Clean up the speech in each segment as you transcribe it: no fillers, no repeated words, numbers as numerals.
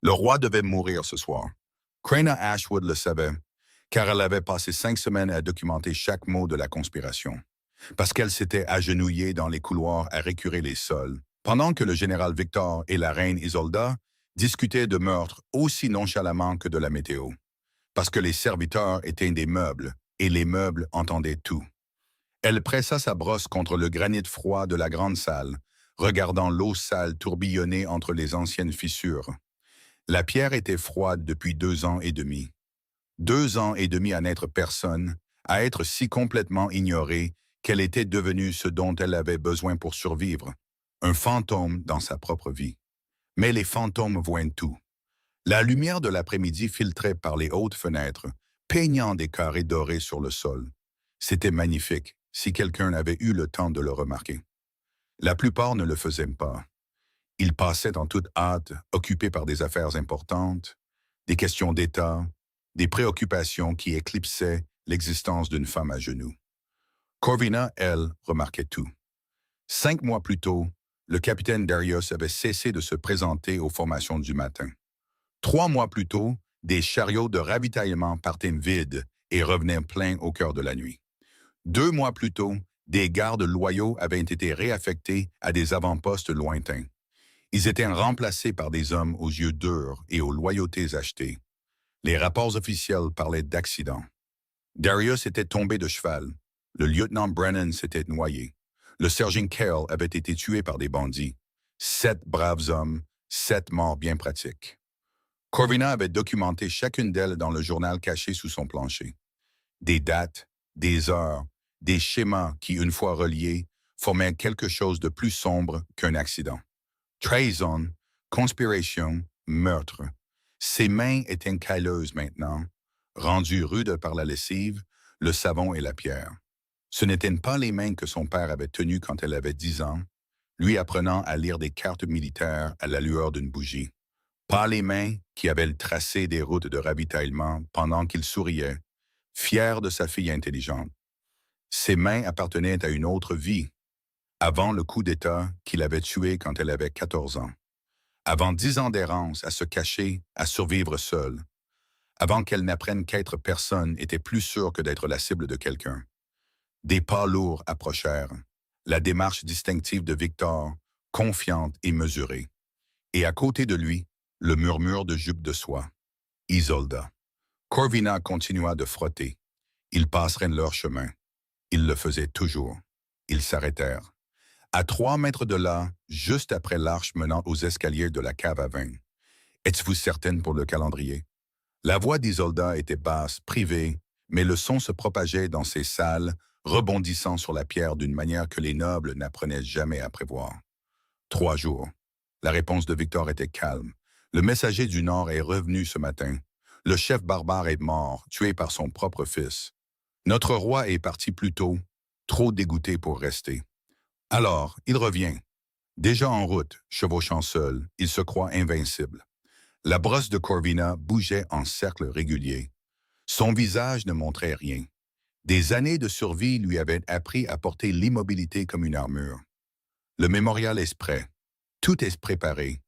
Le roi devait mourir ce soir. Craina Ashwood le savait, car elle avait passé 5 semaines à documenter chaque mot de la conspiration. Parce qu'elle s'était agenouillée dans les couloirs à récurer les sols, pendant que le général Victor et la reine Isolda discutaient de meurtres aussi nonchalamment que de la météo. Parce que les serviteurs étaient des meubles, et les meubles entendaient tout. Elle pressa sa brosse contre le granit froid de la grande salle, regardant l'eau sale tourbillonner entre les anciennes fissures. La pierre était froide depuis 2 ans et demi. 2 ans et demi à n'être personne, à être si complètement ignorée qu'elle était devenue ce dont elle avait besoin pour survivre, un fantôme dans sa propre vie. Mais les fantômes voient tout. La lumière de l'après-midi filtrait par les hautes fenêtres, peignant des carrés dorés sur le sol. C'était magnifique, si quelqu'un avait eu le temps de le remarquer. La plupart ne le faisaient pas. Ils passaient en toute hâte, occupés par des affaires importantes, des questions d'État, des préoccupations qui éclipsaient l'existence d'une femme à genoux. Corvina, elle, remarquait tout. 5 mois plus tôt, le capitaine Darius avait cessé de se présenter aux formations du matin. 3 mois plus tôt, des chariots de ravitaillement partaient vides et revenaient pleins au cœur de la nuit. 2 mois plus tôt, des gardes loyaux avaient été réaffectés à des avant-postes lointains. Ils étaient remplacés par des hommes aux yeux durs et aux loyautés achetées. Les rapports officiels parlaient d'accidents. Darius était tombé de cheval. Le lieutenant Brennan s'était noyé. Le sergent Cale avait été tué par des bandits. 7 braves hommes, 7 morts bien pratiques. Corvina avait documenté chacune d'elles dans le journal caché sous son plancher. Des dates, des heures, des schémas qui, une fois reliés, formaient quelque chose de plus sombre qu'un accident. Trahison, conspiration, meurtre. Ses mains étaient calleuses maintenant, rendues rudes par la lessive, le savon et la pierre. Ce n'étaient pas les mains que son père avait tenues quand elle avait 10 ans, lui apprenant à lire des cartes militaires à la lueur d'une bougie. Pas les mains qui avaient tracé des routes de ravitaillement pendant qu'il souriait, fier de sa fille intelligente. Ses mains appartenaient à une autre vie, avant le coup d'État qu'il avait tué quand elle avait 14 ans. Avant 10 ans d'errance à se cacher, à survivre seule. Avant qu'elle n'apprenne qu'être personne était plus sûr que d'être la cible de quelqu'un. Des pas lourds approchèrent. La démarche distinctive de Victor, confiante et mesurée. Et à côté de lui, le murmure de jupe de soie. Isolda. Corvina continua de frotter. Ils passeraient leur chemin. Ils le faisaient toujours. Ils s'arrêtèrent. À 3 mètres de là, juste après l'arche menant aux escaliers de la cave à vin. Êtes-vous certaine pour le calendrier? La voix d'Isolda était basse, privée, mais le son se propageait dans ces salles, rebondissant sur la pierre d'une manière que les nobles n'apprenaient jamais à prévoir. 3 jours. La réponse de Victor était calme. Le messager du Nord est revenu ce matin. Le chef barbare est mort, tué par son propre fils. Notre roi est parti plus tôt, trop dégoûté pour rester. Alors, il revient. Déjà en route, chevauchant seul, il se croit invincible. La brosse de Corvina bougeait en cercles réguliers. Son visage ne montrait rien. Des années de survie lui avaient appris à porter l'immobilité comme une armure. Le mémorial est prêt. Tout est préparé.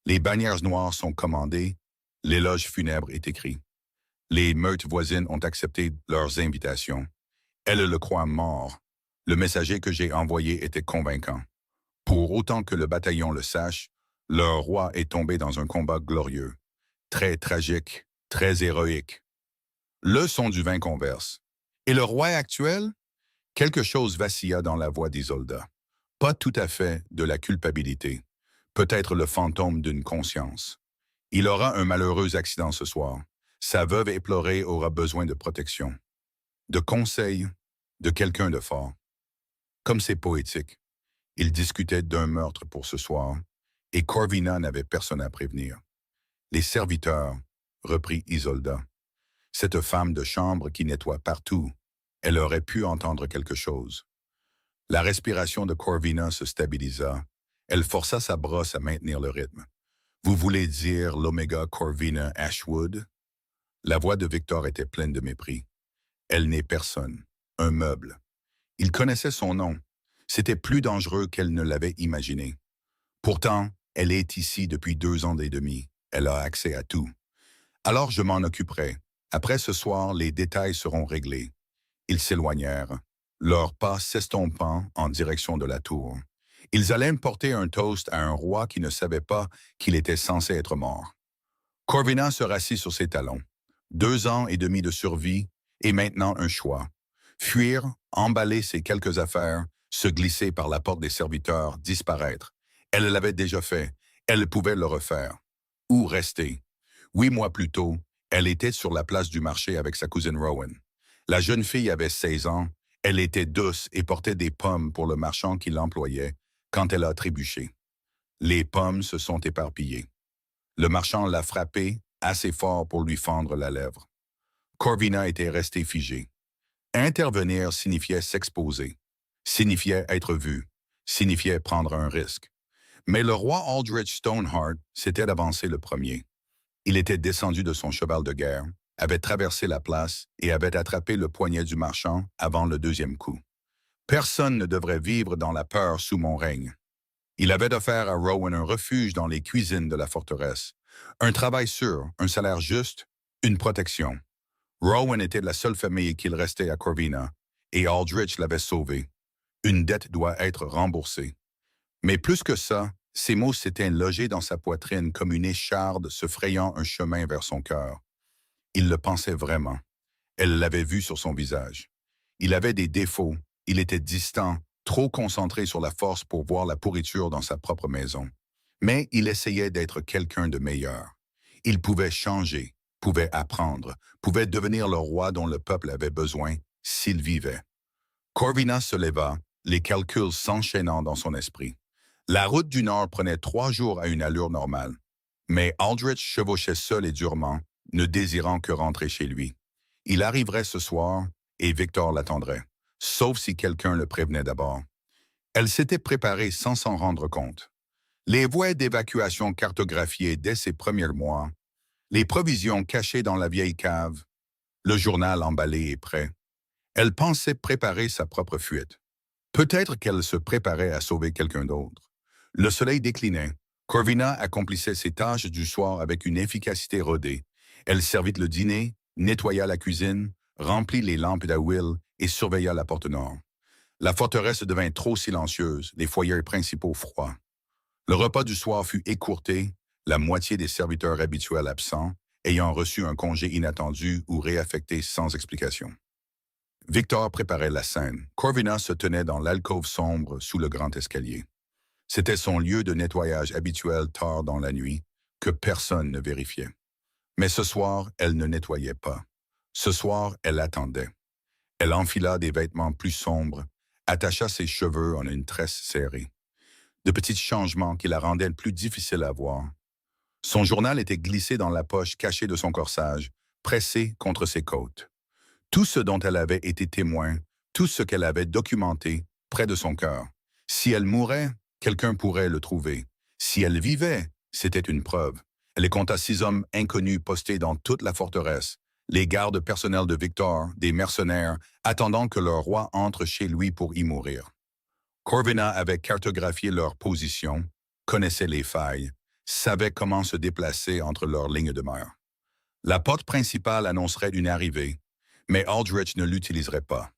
Les bannières noires sont commandées. L'éloge funèbre est écrit. Les meutes voisines ont accepté leurs invitations. Elle le croit mort. Le messager que j'ai envoyé était convaincant. Pour autant que le bataillon le sache, leur roi est tombé dans un combat glorieux, très tragique, très héroïque. Le son du vin converse. Et le roi actuel? Quelque chose vacilla dans la voix d'Isolda. Pas tout à fait de la culpabilité. Peut-être le fantôme d'une conscience. Il aura un malheureux accident ce soir. Sa veuve éplorée aura besoin de protection, de conseils, de quelqu'un de fort. Comme c'est poétique. Ils discutaient d'un meurtre pour ce soir, et Corvina n'avait personne à prévenir. Les serviteurs, reprit Isolda. Cette femme de chambre qui nettoie partout, elle aurait pu entendre quelque chose. La respiration de Corvina se stabilisa. Elle força sa brosse à maintenir le rythme. Vous voulez dire l'Oméga Corvina Ashwood? La voix de Victor était pleine de mépris. Elle n'est personne, un meuble. Il connaissait son nom. C'était plus dangereux qu'elle ne l'avait imaginé. Pourtant, elle est ici depuis 2 ans et demi. Elle a accès à tout. Alors je m'en occuperai. Après ce soir, les détails seront réglés. Ils s'éloignèrent, leurs pas s'estompant en direction de la tour. Ils allaient porter un toast à un roi qui ne savait pas qu'il était censé être mort. Corvina se rassit sur ses talons. 2 ans et demi de survie et maintenant un choix. Fuir, emballer ses quelques affaires, se glisser par la porte des serviteurs, disparaître. Elle l'avait déjà fait. Elle pouvait le refaire. Ou rester. 8 mois plus tôt, elle était sur la place du marché avec sa cousine Rowan. La jeune fille avait 16 ans. Elle était douce et portait des pommes pour le marchand qui l'employait quand elle a trébuché. Les pommes se sont éparpillées. Le marchand l'a frappée assez fort pour lui fendre la lèvre. Corvina était restée figée. Intervenir signifiait s'exposer, signifiait être vu, signifiait prendre un risque. Mais le roi Aldrich Stoneheart s'était avancé le premier. Il était descendu de son cheval de guerre, avait traversé la place et avait attrapé le poignet du marchand avant le deuxième coup. Personne ne devrait vivre dans la peur sous mon règne. Il avait offert à Rowan un refuge dans les cuisines de la forteresse, un travail sûr, un salaire juste, une protection. Rowan était la seule famille qu'il restait à Corvina, et Aldrich l'avait sauvé. Une dette doit être remboursée. Mais plus que ça, ces mots s'étaient logés dans sa poitrine comme une écharde se frayant un chemin vers son cœur. Il le pensait vraiment. Elle l'avait vu sur son visage. Il avait des défauts, il était distant, trop concentré sur la force pour voir la pourriture dans sa propre maison. Mais il essayait d'être quelqu'un de meilleur. Il pouvait changer, pouvait apprendre, pouvait devenir le roi dont le peuple avait besoin s'il vivait. Corvina se leva, les calculs s'enchaînant dans son esprit. La route du Nord prenait 3 jours à une allure normale. Mais Aldrich chevauchait seul et durement, ne désirant que rentrer chez lui. Il arriverait ce soir et Victor l'attendrait, sauf si quelqu'un le prévenait d'abord. Elle s'était préparée sans s'en rendre compte. Les voies d'évacuation cartographiées dès ses premiers mois, les provisions cachées dans la vieille cave, le journal emballé et prêt. Elle pensait préparer sa propre fuite. Peut-être qu'elle se préparait à sauver quelqu'un d'autre. Le soleil déclinait. Corvina accomplissait ses tâches du soir avec une efficacité rodée. Elle servit le dîner, nettoya la cuisine, remplit les lampes d'huile et surveilla la porte nord. La forteresse devint trop silencieuse, les foyers principaux froids. Le repas du soir fut écourté, la moitié des serviteurs habituels absents, ayant reçu un congé inattendu ou réaffectés sans explication. Victor préparait la scène. Corvina se tenait dans l'alcôve sombre sous le grand escalier. C'était son lieu de nettoyage habituel tard dans la nuit, que personne ne vérifiait. Mais ce soir, elle ne nettoyait pas. Ce soir, elle attendait. Elle enfila des vêtements plus sombres, attacha ses cheveux en une tresse serrée. De petits changements qui la rendaient plus difficile à voir. Son journal était glissé dans la poche cachée de son corsage, pressé contre ses côtes. Tout ce dont elle avait été témoin, tout ce qu'elle avait documenté, près de son cœur. Si elle mourait, quelqu'un pourrait le trouver. Si elle vivait, c'était une preuve. Elle compta 6 hommes inconnus postés dans toute la forteresse, les gardes personnels de Victor, des mercenaires, attendant que leur roi entre chez lui pour y mourir. Corvina avait cartographié leur position, connaissait les failles, savait comment se déplacer entre leurs lignes de mire. La porte principale annoncerait une arrivée, mais Aldrich ne l'utiliserait pas.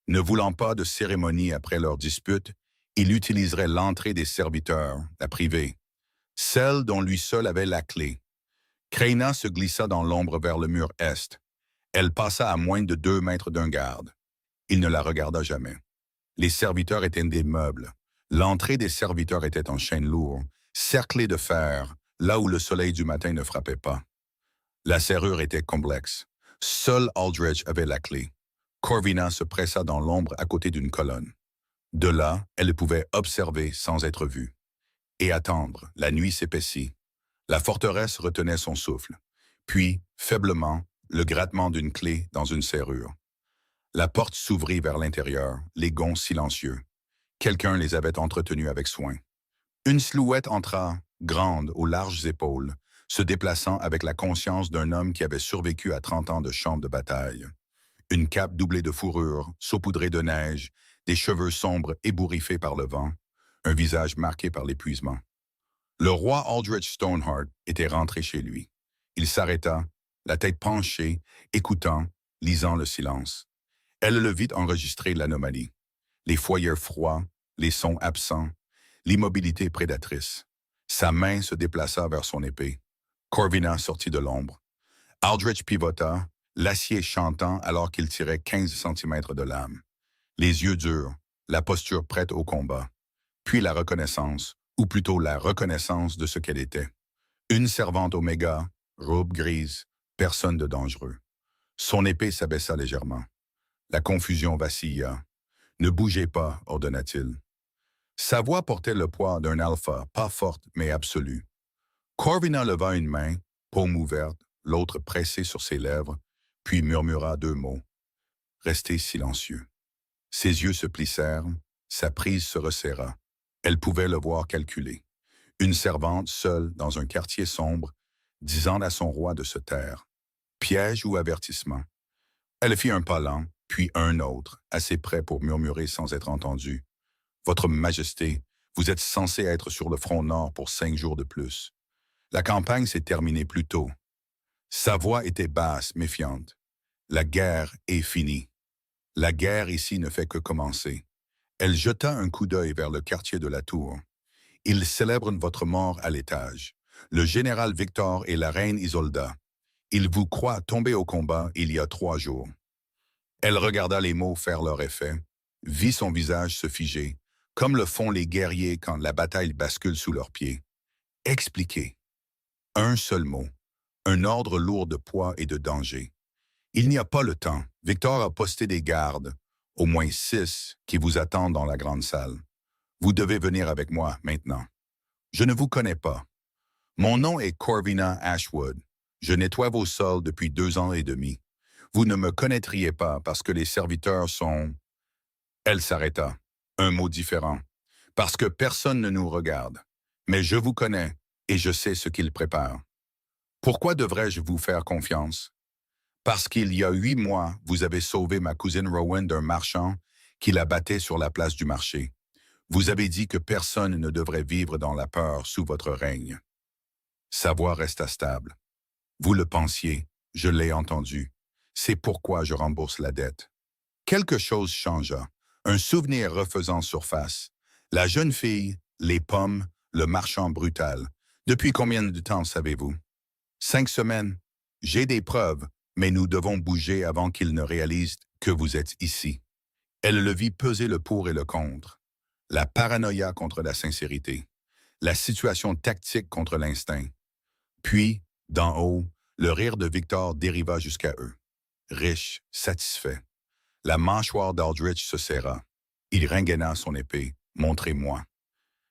Ne voulant pas de cérémonie après leur dispute, il utiliserait l'entrée des serviteurs, la privée, celle dont lui seul avait la clé. Craina se glissa dans l'ombre vers le mur est. Elle passa à moins de 2 mètres d'un garde. Il ne la regarda jamais. Les serviteurs étaient des meubles. L'entrée des serviteurs était en chêne lourd, cerclée de fer, là où le soleil du matin ne frappait pas. La serrure était complexe. Seul Aldrich avait la clé. Corvina se pressa dans l'ombre à côté d'une colonne. De là, elle pouvait observer sans être vue. Et attendre, la nuit s'épaissit. La forteresse retenait son souffle. Puis, faiblement, le grattement d'une clé dans une serrure. La porte s'ouvrit vers l'intérieur, les gonds silencieux. Quelqu'un les avait entretenus avec soin. Une silhouette entra, grande, aux larges épaules, se déplaçant avec la conscience d'un homme qui avait survécu à 30 ans de champ de bataille. Une cape doublée de fourrure, saupoudrée de neige, des cheveux sombres ébouriffés par le vent, un visage marqué par l'épuisement. Le roi Aldrich Stoneheart était rentré chez lui. Il s'arrêta, la tête penchée, écoutant, lisant le silence. Elle le vit enregistrer l'anomalie. Les foyers froids, les sons absents, l'immobilité prédatrice. Sa main se déplaça vers son épée. Corvina sortit de l'ombre. Aldrich pivota, l'acier chantant alors qu'il tirait 15 centimètres de lame. Les yeux durs, la posture prête au combat. Puis la reconnaissance, ou plutôt la reconnaissance de ce qu'elle était. Une servante Oméga, robe grise, personne de dangereux. Son épée s'abaissa légèrement. La confusion vacilla. Ne bougez pas, ordonna-t-il. Sa voix portait le poids d'un alpha, pas forte mais absolue. Corvina leva une main, paume ouverte, l'autre pressée sur ses lèvres, puis murmura 2 mots. Restez silencieux. Ses yeux se plissèrent, sa prise se resserra. Elle pouvait le voir calculer. Une servante seule dans un quartier sombre, disant à son roi de se taire. Piège ou avertissement? Elle fit un pas lent, puis un autre, assez près pour murmurer sans être entendue. Votre Majesté, vous êtes censé être sur le front nord pour 5 jours de plus. La campagne s'est terminée plus tôt. Sa voix était basse, méfiante. La guerre est finie. La guerre ici ne fait que commencer. Elle jeta un coup d'œil vers le quartier de la tour. Ils célèbrent votre mort à l'étage. Le général Victor et la reine Isolda. Ils vous croient tombés au combat il y a 3 jours. Elle regarda les mots faire leur effet, vit son visage se figer, comme le font les guerriers quand la bataille bascule sous leurs pieds. Expliquez. Un seul mot. Un ordre lourd de poids et de danger. Il n'y a pas le temps. Victor a posté des gardes, au moins 6, qui vous attendent dans la grande salle. Vous devez venir avec moi maintenant. Je ne vous connais pas. Mon nom est Corvina Ashwood. Je nettoie vos sols depuis 2 ans et demi. Vous ne me connaîtriez pas parce que les serviteurs sont... Elle s'arrêta. Un mot différent. Parce que personne ne nous regarde. Mais je vous connais et je sais ce qu'ils préparent. Pourquoi devrais-je vous faire confiance? Parce qu'il y a 8 mois, vous avez sauvé ma cousine Rowan d'un marchand qui la battait sur la place du marché. Vous avez dit que personne ne devrait vivre dans la peur sous votre règne. Sa voix resta stable. Vous le pensiez, je l'ai entendu. C'est pourquoi je rembourse la dette. Quelque chose changea. Un souvenir refaisant surface. La jeune fille, les pommes, le marchand brutal. Depuis combien de temps savez-vous? 5 semaines. J'ai des preuves, mais nous devons bouger avant qu'il ne réalise que vous êtes ici. Elle le vit peser le pour et le contre. La paranoïa contre la sincérité. La situation tactique contre l'instinct. Puis, d'en haut, le rire de Victor dériva jusqu'à eux. Riche, satisfait. La mâchoire d'Aldrich se serra. Il rengaina son épée. Montrez-moi.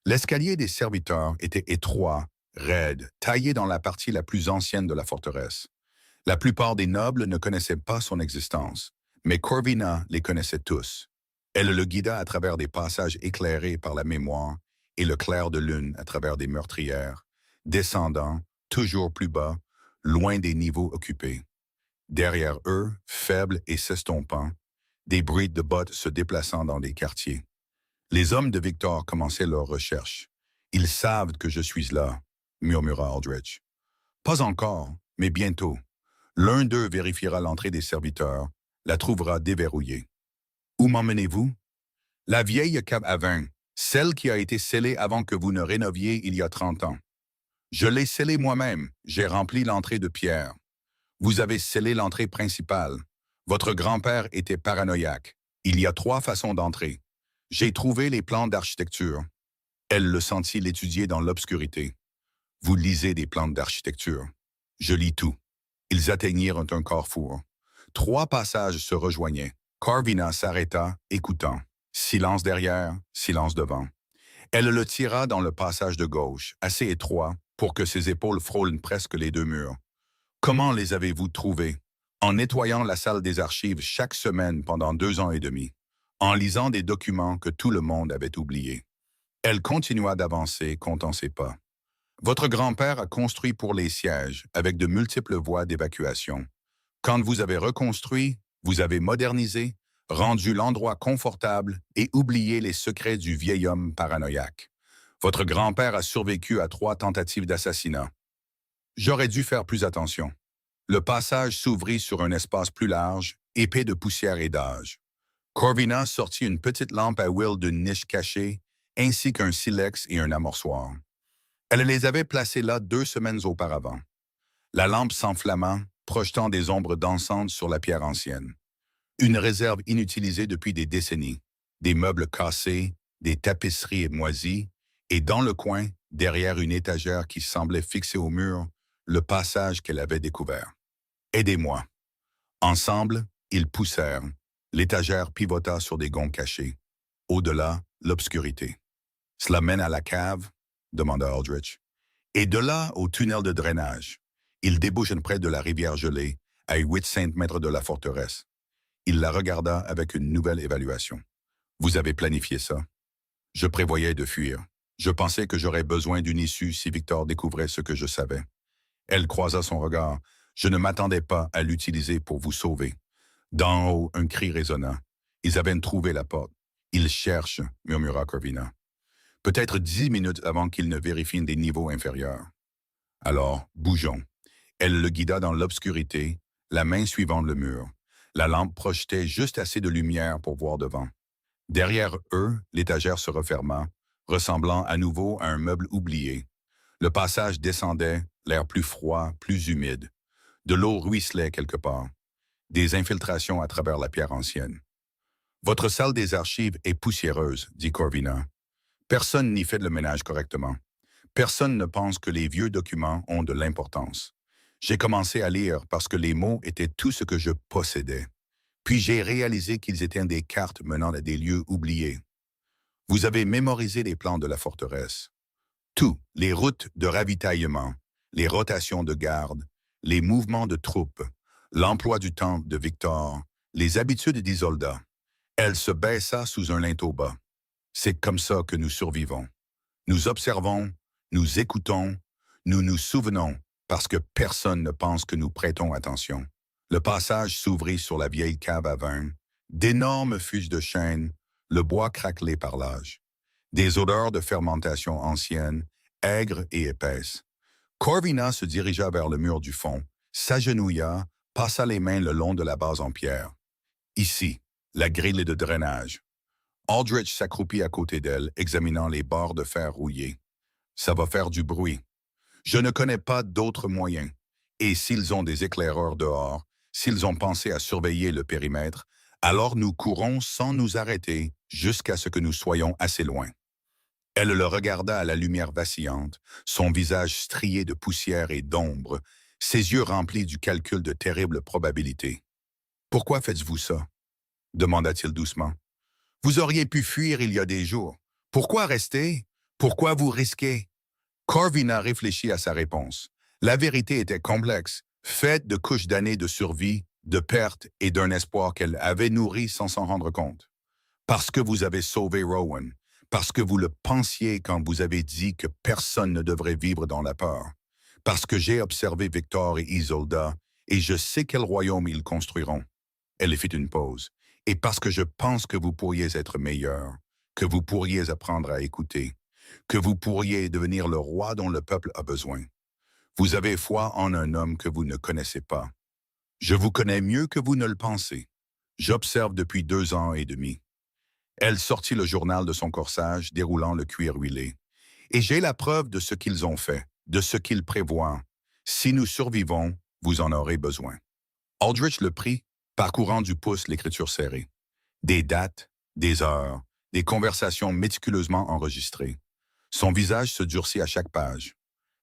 L'escalier des serviteurs était étroit, raide, taillé dans la partie la plus ancienne de la forteresse. La plupart des nobles ne connaissaient pas son existence, mais Corvina les connaissait tous. Elle le guida à travers des passages éclairés par la mémoire et le clair de lune à travers des meurtrières, descendant, toujours plus bas, loin des niveaux occupés. Derrière eux, faibles et s'estompant, des bruits de bottes se déplaçant dans les quartiers. Les hommes de Victor commençaient leur recherche. « Ils savent que je suis là », murmura Aldrich. « Pas encore, mais bientôt. L'un d'eux vérifiera l'entrée des serviteurs, la trouvera déverrouillée. Où m'emmenez-vous? La vieille cave à vin, celle qui a été scellée avant que vous ne rénoviez il y a 30 ans. Je l'ai scellée moi-même, j'ai rempli l'entrée de pierre. Vous avez scellé l'entrée principale. Votre grand-père était paranoïaque. Il y a 3 façons d'entrer. J'ai trouvé les plans d'architecture. Elle le sentit l'étudier dans l'obscurité. Vous lisez des plans d'architecture. Je lis tout. Ils atteignirent un carrefour. 3 passages se rejoignaient. Corvina s'arrêta, écoutant. Silence derrière, silence devant. Elle le tira dans le passage de gauche, assez étroit pour que ses épaules frôlent presque les 2 murs. Comment les avez-vous trouvés? En nettoyant la salle des archives chaque semaine pendant 2 ans et demi, en lisant des documents que tout le monde avait oubliés. Elle continua d'avancer, comptant ses pas. Votre grand-père a construit pour les sièges, avec de multiples voies d'évacuation. Quand vous avez reconstruit, vous avez modernisé, rendu l'endroit confortable et oublié les secrets du vieil homme paranoïaque. Votre grand-père a survécu à 3 tentatives d'assassinat. J'aurais dû faire plus attention. Le passage s'ouvrit sur un espace plus large, épais de poussière et d'âge. Corvina sortit une petite lampe à huile d'une niche cachée, ainsi qu'un silex et un amorçoir. Elle les avait placés là 2 semaines auparavant. La lampe s'enflamma, projetant des ombres dansantes sur la pierre ancienne. Une réserve inutilisée depuis des décennies. Des meubles cassés, des tapisseries moisies, et dans le coin, derrière une étagère qui semblait fixée au mur, le passage qu'elle avait découvert. Aidez-moi. Ensemble, ils poussèrent. L'étagère pivota sur des gonds cachés. Au-delà, l'obscurité. Cela mène à la cave? Demanda Aldrich. Et de là au tunnel de drainage. Il débouche près de la rivière gelée, à 800 mètres de la forteresse. Il la regarda avec une nouvelle évaluation. Vous avez planifié ça? Je prévoyais de fuir. Je pensais que j'aurais besoin d'une issue si Victor découvrait ce que je savais. Elle croisa son regard. Je ne m'attendais pas à l'utiliser pour vous sauver. D'en haut, un cri résonna. Ils avaient trouvé la porte. Ils cherchent, murmura Corvina. Peut-être 10 minutes avant qu'ils ne vérifient des niveaux inférieurs. Alors, bougeons. Elle le guida dans l'obscurité, la main suivant le mur. La lampe projetait juste assez de lumière pour voir devant. Derrière eux, l'étagère se referma, ressemblant à nouveau à un meuble oublié. Le passage descendait, l'air plus froid, plus humide. De l'eau ruisselait quelque part. Des infiltrations à travers la pierre ancienne. Votre salle des archives est poussiéreuse, dit Corvina. Personne n'y fait le ménage correctement. Personne ne pense que les vieux documents ont de l'importance. J'ai commencé à lire parce que les mots étaient tout ce que je possédais. Puis j'ai réalisé qu'ils étaient des cartes menant à des lieux oubliés. Vous avez mémorisé les plans de la forteresse. Tout, les routes de ravitaillement, les rotations de garde, les mouvements de troupes, l'emploi du temps de Victor, les habitudes d'Isolda. Elle se baissa sous un linteau bas. C'est comme ça que nous survivons. Nous observons, nous écoutons, nous nous souvenons, parce que personne ne pense que nous prêtons attention. Le passage s'ouvrit sur la vieille cave à vin, d'énormes fuges de chêne, le bois craquelé par l'âge. Des odeurs de fermentation ancienne, aigres et épaisses. Corvina se dirigea vers le mur du fond, s'agenouilla, passa les mains le long de la base en pierre. Ici, la grille de drainage. Aldrich s'accroupit à côté d'elle, examinant les barres de fer rouillées. Ça va faire du bruit. Je ne connais pas d'autres moyens. Et s'ils ont des éclaireurs dehors, s'ils ont pensé à surveiller le périmètre, alors nous courons sans nous arrêter jusqu'à ce que nous soyons assez loin. Elle le regarda à la lumière vacillante, son visage strié de poussière et d'ombre, ses yeux remplis du calcul de terribles probabilités. « Pourquoi faites-vous ça ?» demanda-t-il doucement. « Vous auriez pu fuir il y a des jours. Pourquoi rester? Pourquoi vous risquer ?» Corvina réfléchit à sa réponse. La vérité était complexe, faite de couches d'années de survie, de pertes et d'un espoir qu'elle avait nourri sans s'en rendre compte. Parce que vous avez sauvé Rowan, parce que vous le pensiez quand vous avez dit que personne ne devrait vivre dans la peur, parce que j'ai observé Victor et Isolda, et je sais quel royaume ils construiront. Elle fit une pause. Et parce que je pense que vous pourriez être meilleur, que vous pourriez apprendre à écouter, que vous pourriez devenir le roi dont le peuple a besoin. Vous avez foi en un homme que vous ne connaissez pas. Je vous connais mieux que vous ne le pensez. J'observe depuis 2 ans et demi. Elle sortit le journal de son corsage, déroulant le cuir huilé. Et j'ai la preuve de ce qu'ils ont fait, de ce qu'ils prévoient. Si nous survivons, vous en aurez besoin. Aldrich le prit, parcourant du pouce l'écriture serrée. Des dates, des heures, des conversations méticuleusement enregistrées. Son visage se durcit à chaque page.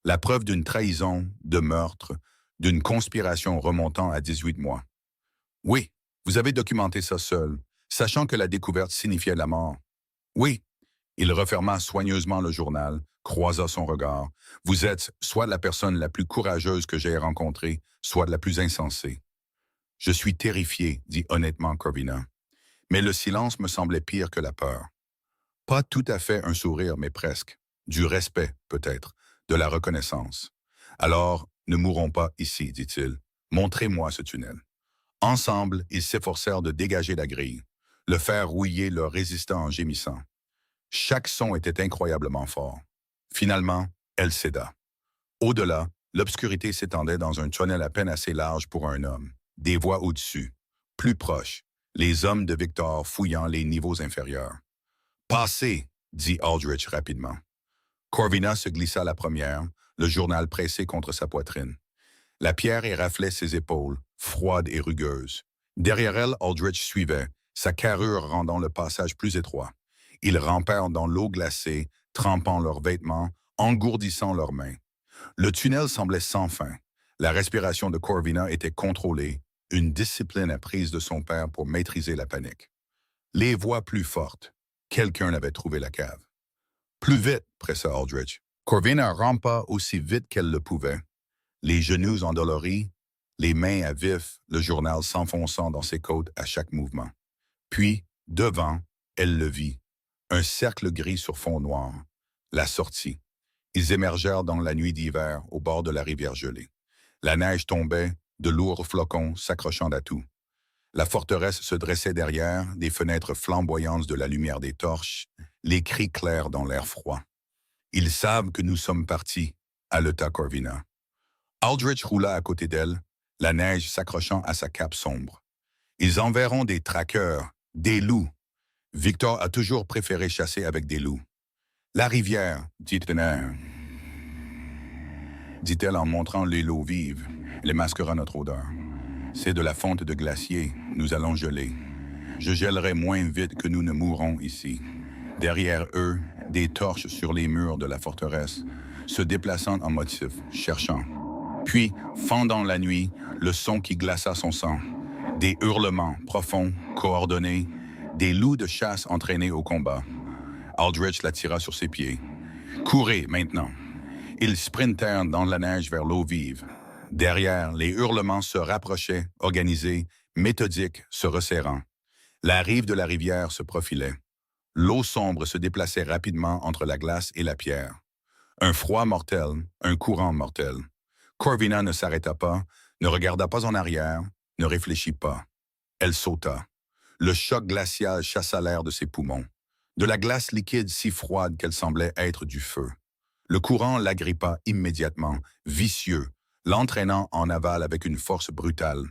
La preuve d'une trahison, de meurtre, d'une conspiration remontant à 18 mois. Oui, vous avez documenté ça seul, sachant que la découverte signifiait la mort. Oui, il referma soigneusement le journal, croisa son regard. Vous êtes soit la personne la plus courageuse que j'aie rencontrée, soit la plus insensée. Je suis terrifié, dit honnêtement Corvina. Mais le silence me semblait pire que la peur. Pas tout à fait un sourire, mais presque. Du respect, peut-être, de la reconnaissance. Alors, ne mourrons pas ici, dit-il. Montrez-moi ce tunnel. Ensemble, ils s'efforcèrent de dégager la grille. Le fer rouillé leur résista en gémissant. Chaque son était incroyablement fort. Finalement, elle céda. Au-delà, l'obscurité s'étendait dans un tunnel à peine assez large pour un homme. Des voix au-dessus. Plus proches, les hommes de Victor fouillant les niveaux inférieurs. Passez, dit Aldrich rapidement. Corvina se glissa la première, le journal pressé contre sa poitrine. La pierre éraflait ses épaules, froide et rugueuse. Derrière elle, Aldrich suivait, sa carrure rendant le passage plus étroit. Ils rampèrent dans l'eau glacée, trempant leurs vêtements, engourdissant leurs mains. Le tunnel semblait sans fin. La respiration de Corvina était contrôlée, une discipline apprise de son père pour maîtriser la panique. Les voix plus fortes. Quelqu'un avait trouvé la cave. Plus vite, pressa Aldrich. Corvina rampa aussi vite qu'elle le pouvait, les genoux endoloris, les mains à vif, le journal s'enfonçant dans ses côtes à chaque mouvement. Puis, devant, elle le vit. Un cercle gris sur fond noir. La sortie. Ils émergèrent dans la nuit d'hiver au bord de la rivière gelée. La neige tombait, de lourds flocons s'accrochant à tout. La forteresse se dressait derrière, des fenêtres flamboyantes de la lumière des torches, les cris clairs dans l'air froid. « Ils savent que nous sommes partis », haleta Corvina. Aldrich roula à côté d'elle, la neige s'accrochant à sa cape sombre. « Ils enverront des traqueurs, des loups. Victor a toujours préféré chasser avec des loups. »« La rivière, dit-elle en montrant les l'eau vive. Elle masquera notre odeur. C'est de la fonte de glacier, nous allons geler. Je gèlerai moins vite que nous ne mourrons ici. » Derrière eux, des torches sur les murs de la forteresse, se déplaçant en motif, cherchant. Puis, fendant la nuit, le son qui glaça son sang. Des hurlements profonds, coordonnés, des loups de chasse entraînés au combat. Aldrich la tira sur ses pieds. « Courez, maintenant !» Ils sprintèrent dans la neige vers l'eau vive. Derrière, les hurlements se rapprochaient, organisés, méthodiques, se resserrant. La rive de la rivière se profilait. L'eau sombre se déplaçait rapidement entre la glace et la pierre. Un froid mortel, un courant mortel. Corvina ne s'arrêta pas, ne regarda pas en arrière, ne réfléchit pas. Elle sauta. Le choc glacial chassa l'air de ses poumons. De la glace liquide si froide qu'elle semblait être du feu. Le courant l'agrippa immédiatement, vicieux, l'entraînant en aval avec une force brutale.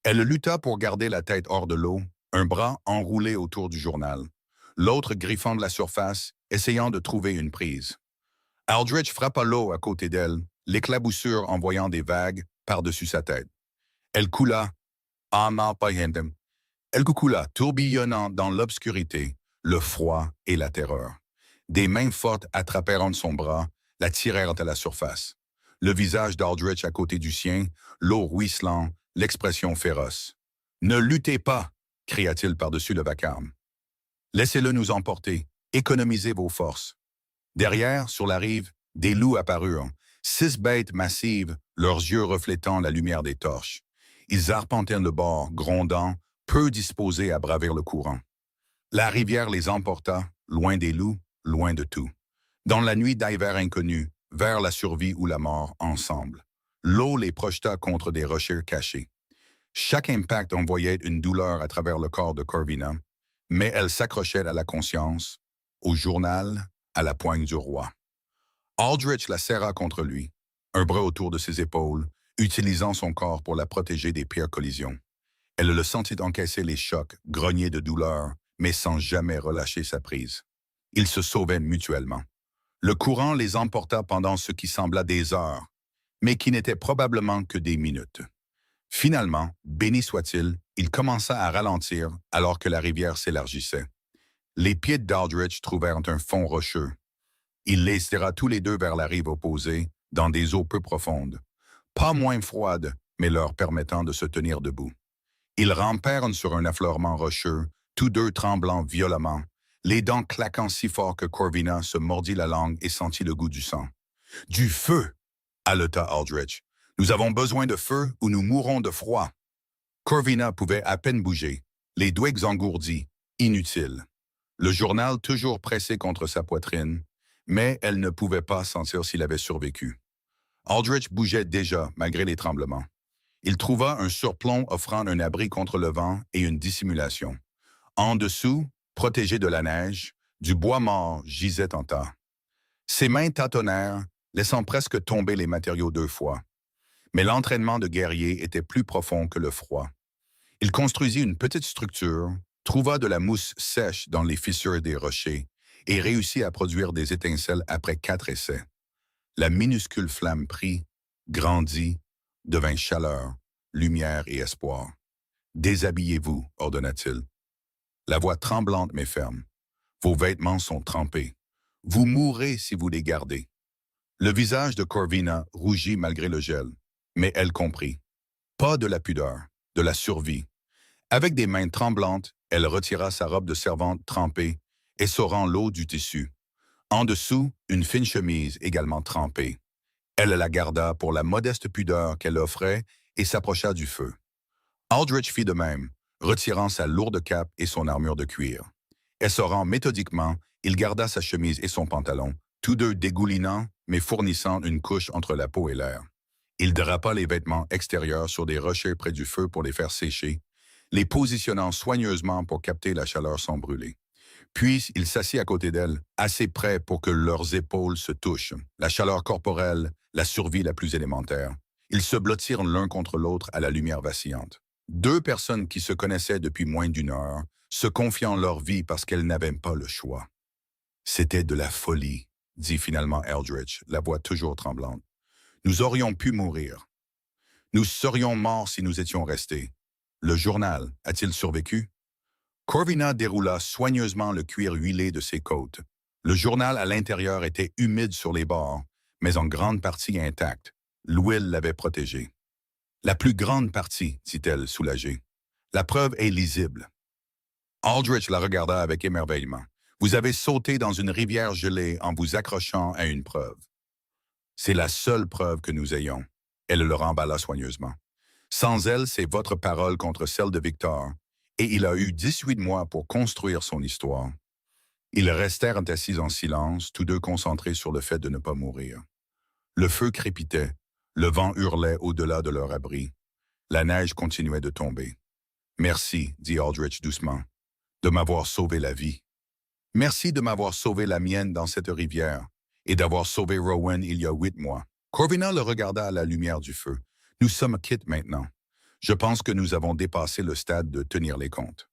Elle lutta pour garder la tête hors de l'eau, un bras enroulé autour du journal. L'autre griffant de la surface, essayant de trouver une prise. Aldrich frappa l'eau à côté d'elle, l'éclaboussure envoyant des vagues par-dessus sa tête. Elle coula, elle coula, tourbillonnant dans l'obscurité, le froid et la terreur. Des mains fortes attrapèrent son bras, la tirèrent à la surface. Le visage d'Aldrich à côté du sien, l'eau ruisselant, l'expression féroce. « Ne luttez pas !» cria-t-il par-dessus le vacarme. Laissez-le nous emporter, économisez vos forces. Derrière, sur la rive, des loups apparurent, 6 bêtes massives, leurs yeux reflétant la lumière des torches. Ils arpentèrent le bord, grondant, peu disposés à bravir le courant. La rivière les emporta, loin des loups, loin de tout. Dans la nuit d'hiver inconnue, vers la survie ou la mort, ensemble. L'eau les projeta contre des rochers cachés. Chaque impact envoyait une douleur à travers le corps de Corvina, mais elle s'accrochait à la conscience, au journal, à la poigne du roi. Aldrich la serra contre lui, un bras autour de ses épaules, utilisant son corps pour la protéger des pires collisions. Elle le sentit encaisser les chocs, grogner de douleur, mais sans jamais relâcher sa prise. Ils se sauvaient mutuellement. Le courant les emporta pendant ce qui sembla des heures, mais qui n'était probablement que des minutes. Finalement, béni soit-il, il commença à ralentir alors que la rivière s'élargissait. Les pieds d'Aldrich trouvèrent un fond rocheux. Il les tira tous les deux vers la rive opposée, dans des eaux peu profondes, pas moins froides, mais leur permettant de se tenir debout. Ils rampèrent sur un affleurement rocheux, tous deux tremblant violemment, les dents claquant si fort que Corvina se mordit la langue et sentit le goût du sang. « Du feu !» haleta Aldrich. « Nous avons besoin de feu ou nous mourrons de froid. » Corvina pouvait à peine bouger, les doigts engourdis, inutiles. Le journal toujours pressé contre sa poitrine, mais elle ne pouvait pas sentir s'il avait survécu. Aldrich bougeait déjà, malgré les tremblements. Il trouva un surplomb offrant un abri contre le vent et une dissimulation. En dessous, protégé de la neige, Du bois mort gisait en tas. Ses mains tâtonnèrent, laissant presque tomber les matériaux 2 fois. Mais l'entraînement de guerrier était plus profond que le froid. Il construisit une petite structure, trouva de la mousse sèche dans les fissures des rochers et réussit à produire des étincelles après 4 essais. La minuscule flamme prit, grandit, devint chaleur, lumière et espoir. « Déshabillez-vous, ordonna-t-il. La voix tremblante mais ferme. Vos vêtements sont trempés. Vous mourrez si vous les gardez. Le visage de Corvina rougit malgré le gel, mais elle comprit. Pas de la pudeur, de la survie. Avec des mains tremblantes, elle retira sa robe de servante trempée, essorant l'eau du tissu. En dessous, une fine chemise également trempée. Elle la garda pour la modeste pudeur qu'elle offrait et s'approcha du feu. Aldrich fit de même, retirant sa lourde cape et son armure de cuir. Essorant méthodiquement, il garda sa chemise et son pantalon, tous deux dégoulinants, mais fournissant une couche entre la peau et l'air. Il drapa les vêtements extérieurs sur des rochers près du feu pour les faire sécher, les positionnant soigneusement pour capter la chaleur sans brûler. Puis il s'assit à côté d'elle, assez près pour que leurs épaules se touchent, la chaleur corporelle, la survie la plus élémentaire. Ils se blottirent l'un contre l'autre à la lumière vacillante. Deux personnes qui se connaissaient depuis moins d'1 heure, se confiant leur vie parce qu'elles n'avaient pas le choix. C'était de la folie, dit finalement Aldrich, la voix toujours tremblante. Nous aurions pu mourir. Nous serions morts si nous étions restés. Le journal a-t-il survécu? Corvina déroula soigneusement le cuir huilé de ses côtes. Le journal à l'intérieur était humide sur les bords, mais en grande partie intact. L'huile l'avait protégé. La plus grande partie, dit-elle soulagée. La preuve est lisible. Aldrich la regarda avec émerveillement. Vous avez sauté dans une rivière gelée en vous accrochant à une preuve. C'est la seule preuve que nous ayons. Elle le remballa soigneusement. Sans elle, c'est votre parole contre celle de Victor, et il a eu 18 mois pour construire son histoire. Ils restèrent assis en silence, tous deux concentrés sur le fait de ne pas mourir. Le feu crépitait, le vent hurlait au-delà de leur abri. La neige continuait de tomber. « Merci, dit Aldrich doucement, de m'avoir sauvé la vie. Merci de m'avoir sauvé la mienne dans cette rivière et d'avoir sauvé Rowan il y a 8 mois. » Corvina le regarda à la lumière du feu. « Nous sommes quittes maintenant. Je pense que nous avons dépassé le stade de tenir les comptes. »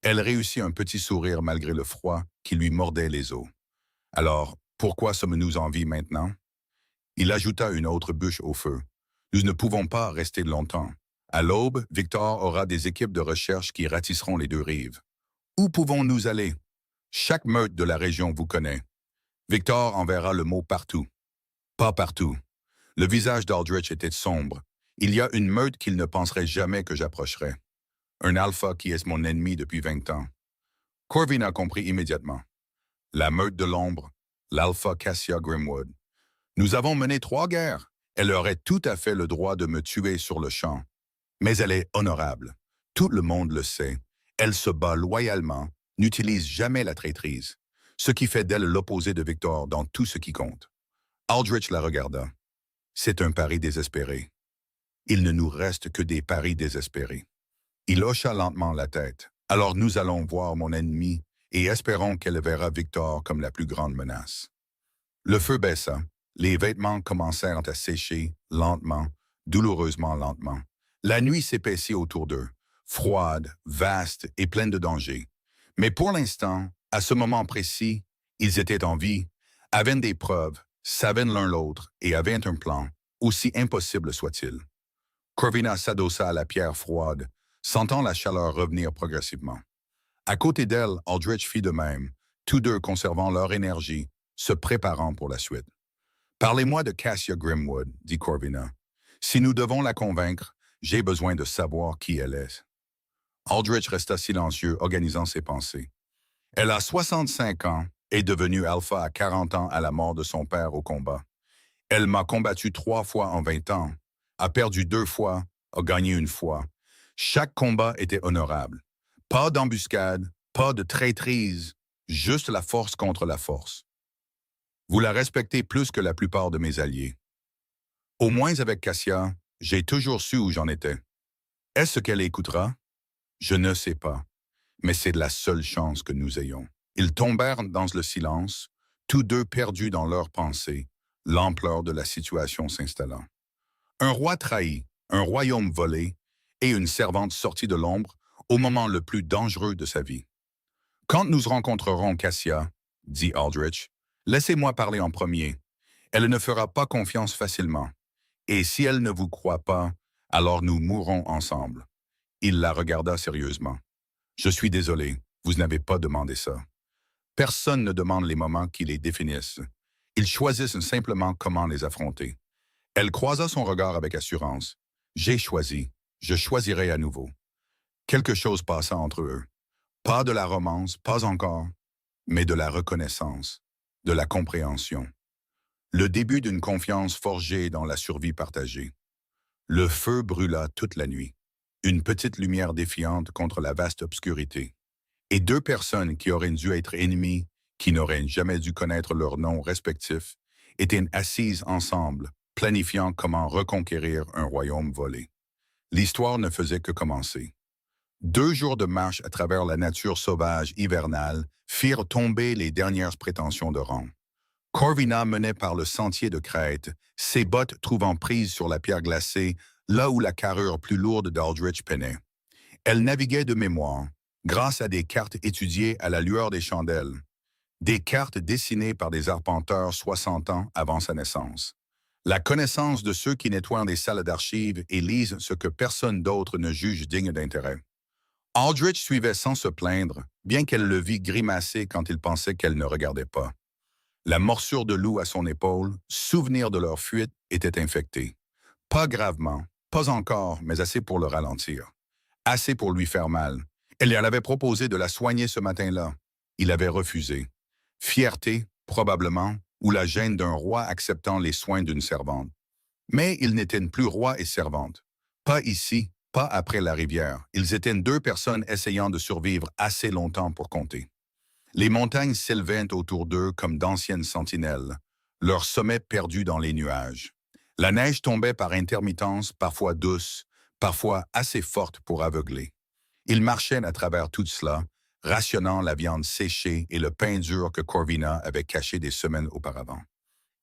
Elle réussit un petit sourire malgré le froid qui lui mordait les os. « Alors, pourquoi sommes-nous en vie maintenant? » Il ajouta une autre bûche au feu. « Nous ne pouvons pas rester longtemps. À l'aube, Victor aura des équipes de recherche qui ratisseront les 2 rives. Où pouvons-nous aller? Chaque meute de la région vous connaît. Victor enverra le mot partout. Pas partout. » Le visage d'Aldrich était sombre. « Il y a une meute qu'il ne penserait jamais que j'approcherais. Un alpha qui est mon ennemi depuis 20 ans. » Corvina compris immédiatement. La meute de l'ombre, l'alpha Cassia Grimwood. Nous avons mené 3 guerres. Elle aurait tout à fait le droit de me tuer sur le champ. Mais elle est honorable. Tout le monde le sait. Elle se bat loyalement, n'utilise jamais la traîtrise, ce qui fait d'elle l'opposé de Victor dans tout ce qui compte. Aldrich la regarda. C'est un pari désespéré. Il ne nous reste que des paris désespérés. Il hocha lentement la tête. Alors nous allons voir mon ennemi et espérons qu'elle verra Victor comme la plus grande menace. Le feu baissa. Les vêtements commencèrent à sécher, lentement, douloureusement lentement. La nuit s'épaissit autour d'eux, froide, vaste et pleine de dangers. Mais pour l'instant, à ce moment précis, ils étaient en vie, avaient des preuves, savaient l'un l'autre et avaient un plan, aussi impossible soit-il. Corvina s'adossa à la pierre froide, sentant la chaleur revenir progressivement. À côté d'elle, Aldrich fit de même, tous deux conservant leur énergie, se préparant pour la suite. « Parlez-moi de Cassia Grimwood, » dit Corvina. « Si nous devons la convaincre, j'ai besoin de savoir qui elle est. » Aldrich resta silencieux, organisant ses pensées. « Elle a 65 ans, est devenue alpha à 40 ans à la mort de son père au combat. Elle m'a combattu 3 fois en 20 ans, a perdu 2 fois, a gagné 1 fois. Chaque combat était honorable. Pas d'embuscade, pas de traîtrise, juste la force contre la force. Vous la respectez plus que la plupart de mes alliés. Au moins avec Cassia, j'ai toujours su où j'en étais. Est-ce qu'elle écoutera? Je ne sais pas, mais c'est la seule chance que nous ayons. » Ils tombèrent dans le silence, tous deux perdus dans leurs pensées, l'ampleur de la situation s'installant. Un roi trahi, un royaume volé et une servante sortie de l'ombre au moment le plus dangereux de sa vie. Quand nous rencontrerons Cassia, dit Aldrich, laissez-moi parler en premier. Elle ne fera pas confiance facilement. Et si elle ne vous croit pas, alors nous mourrons ensemble. Il la regarda sérieusement. Je suis désolé, vous n'avez pas demandé ça. Personne ne demande les moments qui les définissent. Ils choisissent simplement comment les affronter. Elle croisa son regard avec assurance. J'ai choisi, je choisirai à nouveau. Quelque chose passa entre eux. Pas de la romance, pas encore, mais de la reconnaissance, de la compréhension. Le début d'une confiance forgée dans la survie partagée. Le feu brûla toute la nuit. Une petite lumière défiante contre la vaste obscurité. Et deux personnes qui auraient dû être ennemies, qui n'auraient jamais dû connaître leurs noms respectifs, étaient assises ensemble, planifiant comment reconquérir un royaume volé. L'histoire ne faisait que commencer. 2 jours de marche à travers la nature sauvage hivernale firent tomber les dernières prétentions de rang. Corvina menait par le sentier de crête, ses bottes trouvant prise sur la pierre glacée, là où la carrure plus lourde d'Aldrich peinait. Elle naviguait de mémoire, grâce à des cartes étudiées à la lueur des chandelles, des cartes dessinées par des arpenteurs 60 ans avant sa naissance. La connaissance de ceux qui nettoient des salles d'archives et lisent ce que personne d'autre ne juge digne d'intérêt. Aldrich suivait sans se plaindre, bien qu'elle le vît grimacer quand il pensait qu'elle ne regardait pas. La morsure de loup à son épaule, souvenir de leur fuite, était infectée. Pas gravement, pas encore, mais assez pour le ralentir. Assez pour lui faire mal. Elle lui avait proposé de la soigner ce matin-là. Il avait refusé. Fierté, probablement, ou la gêne d'un roi acceptant les soins d'une servante. Mais ils n'étaient plus roi et servante. Pas ici, pas après la rivière. Ils étaient deux personnes essayant de survivre assez longtemps pour compter. Les montagnes s'élevaient autour d'eux comme d'anciennes sentinelles, leurs sommets perdus dans les nuages. La neige tombait par intermittence, parfois douce, parfois assez forte pour aveugler. Ils marchaient à travers tout cela, rationnant la viande séchée et le pain dur que Corvina avait caché des semaines auparavant.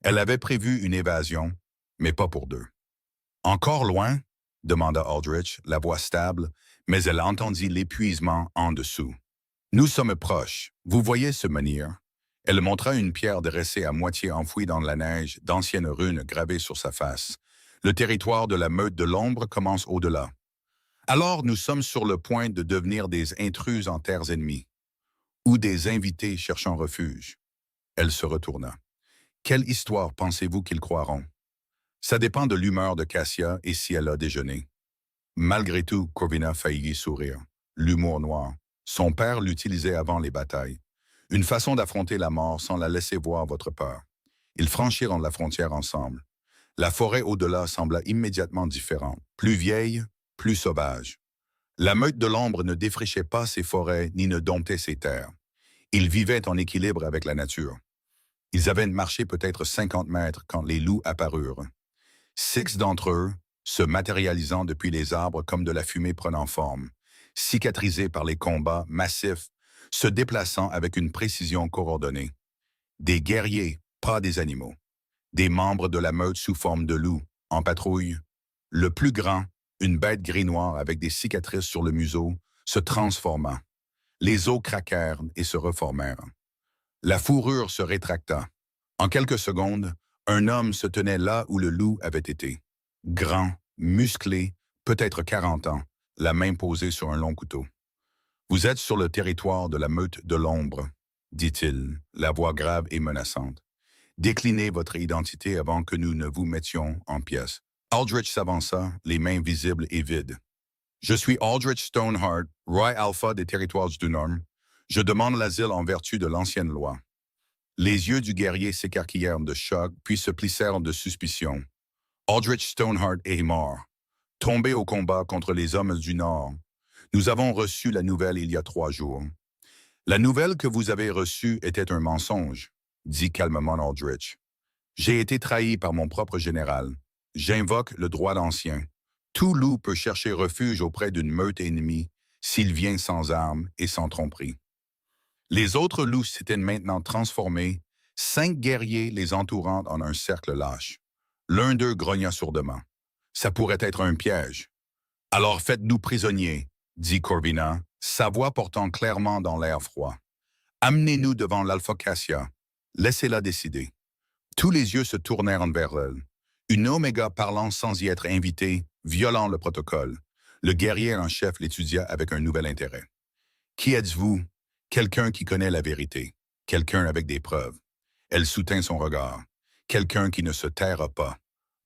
Elle avait prévu une évasion, mais pas pour deux. « Encore loin ?» demanda Aldrich, la voix stable, mais elle entendit l'épuisement en dessous. « Nous sommes proches. Vous voyez ce menhir ?» Elle montra une pierre dressée à moitié enfouie dans la neige, d'anciennes runes gravées sur sa face. Le territoire de la meute de l'ombre commence au-delà. Alors nous sommes sur le point de devenir des intrus en terres ennemies, ou des invités cherchant refuge. Elle se retourna. Quelle histoire pensez-vous qu'ils croiront? Ça dépend de l'humeur de Cassia et si elle a déjeuné. Malgré tout, Corvina faillit sourire. L'humour noir. Son père l'utilisait avant les batailles. Une façon d'affronter la mort sans la laisser voir votre peur. Ils franchirent la frontière ensemble. La forêt au-delà sembla immédiatement différente, plus vieille, plus sauvage. La meute de l'ombre ne défrichait pas ses forêts ni ne domptait ses terres. Ils vivaient en équilibre avec la nature. Ils avaient marché peut-être 50 mètres quand les loups apparurent. 6 d'entre eux, se matérialisant depuis les arbres comme de la fumée prenant forme, cicatrisés par les combats massifs, se déplaçant avec une précision coordonnée. Des guerriers, pas des animaux. Des membres de la meute sous forme de loup, en patrouille. Le plus grand, une bête gris-noir avec des cicatrices sur le museau, se transforma. Les os craquèrent et se reformèrent. La fourrure se rétracta. En quelques secondes, un homme se tenait là où le loup avait été. Grand, musclé, peut-être 40 ans, la main posée sur un long couteau. « Vous êtes sur le territoire de la meute de l'ombre, » dit-il, la voix grave et menaçante. « Déclinez votre identité avant que nous ne vous mettions en pièces. » Aldrich s'avança, les mains visibles et vides. « Je suis Aldrich Stoneheart, roi alpha des territoires du Nord. Je demande l'asile en vertu de l'ancienne loi. » Les yeux du guerrier s'écarquillèrent de choc, puis se plissèrent de suspicion. Aldrich Stoneheart est mort, tombé au combat contre les hommes du Nord. Nous avons reçu la nouvelle il y a 3 jours. La nouvelle que vous avez reçue était un mensonge, dit calmement Aldrich. J'ai été trahi par mon propre général. J'invoque le droit d'ancien. Tout loup peut chercher refuge auprès d'une meute ennemie s'il vient sans armes et sans tromperie. Les autres loups s'étaient maintenant transformés, 5 guerriers les entourant en un cercle lâche. L'un d'eux grogna sourdement. Ça pourrait être un piège. Alors faites-nous prisonniers, dit Corvina, sa voix portant clairement dans l'air froid. Amenez-nous devant l'Alpha Cassia. Laissez-la décider. Tous les yeux se tournèrent vers elle. Une Oméga parlant sans y être invitée, violant le protocole. Le guerrier en chef l'étudia avec un nouvel intérêt. Qui êtes-vous? Quelqu'un qui connaît la vérité. Quelqu'un avec des preuves. Elle soutint son regard. Quelqu'un qui ne se taira pas.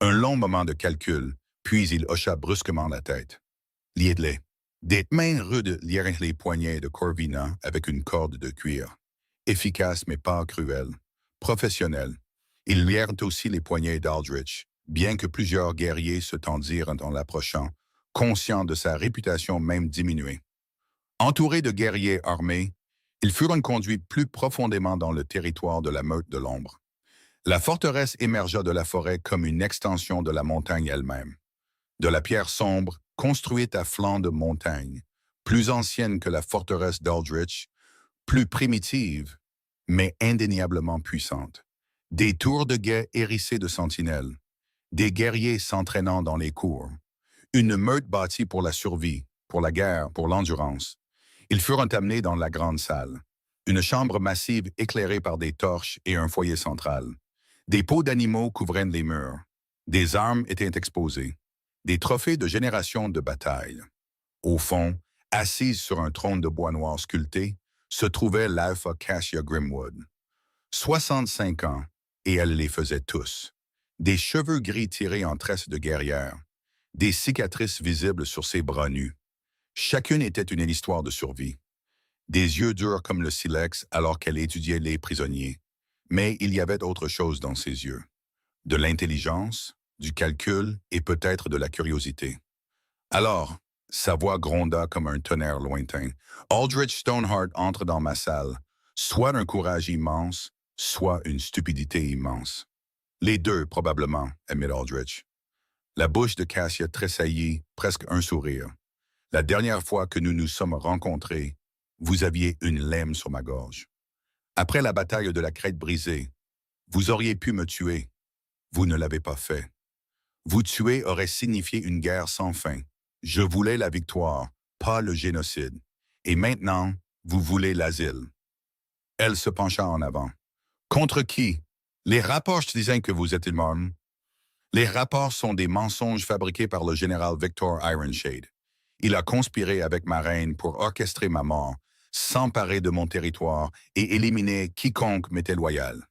Un long moment de calcul, puis il hocha brusquement la tête. Liez-les. Des mains rudes lièrent les poignets de Corvina avec une corde de cuir. Efficace mais pas cruelle. Professionnelle. Ils lièrent aussi les poignets d'Aldrich, bien que plusieurs guerriers se tendirent en l'approchant, conscients de sa réputation même diminuée. Entourés de guerriers armés, ils furent conduits plus profondément dans le territoire de la meute de l'ombre. La forteresse émergea de la forêt comme une extension de la montagne elle-même. De la pierre sombre, construite à flanc de montagne, plus ancienne que la forteresse d'Aldrich, plus primitive, mais indéniablement puissante. Des tours de guet hérissées de sentinelles, des guerriers s'entraînant dans les cours, une meute bâtie pour la survie, pour la guerre, pour l'endurance. Ils furent amenés dans la grande salle, une chambre massive éclairée par des torches et un foyer central. Des peaux d'animaux couvraient les murs. Des armes étaient exposées. Des trophées de générations de bataille. Au fond, assise sur un trône de bois noir sculpté, se trouvait l'Alpha Cassia Grimwood. 65 ans, et elle les faisait tous. Des cheveux gris tirés en tresses de guerrière. Des cicatrices visibles sur ses bras nus. Chacune était une histoire de survie. Des yeux durs comme le silex alors qu'elle étudiait les prisonniers. Mais il y avait autre chose dans ses yeux. De l'intelligence, du calcul et peut-être de la curiosité. Alors, sa voix gronda comme un tonnerre lointain. Aldrich Stoneheart entre dans ma salle, soit un courage immense, soit une stupidité immense. Les deux, probablement, admit Aldrich. La bouche de Cassia tressaillit, presque un sourire. La dernière fois que nous nous sommes rencontrés, vous aviez une lame sur ma gorge. Après la bataille de la crête brisée, vous auriez pu me tuer. Vous ne l'avez pas fait. Vous tuer aurait signifié une guerre sans fin. Je voulais la victoire, pas le génocide. Et maintenant, vous voulez l'asile. Elle se pencha en avant. Contre qui? Les rapports disent que vous êtes mort. Les rapports sont des mensonges fabriqués par le général Victor Ironshade. Il a conspiré avec ma reine pour orchestrer ma mort, s'emparer de mon territoire et éliminer quiconque m'était loyal.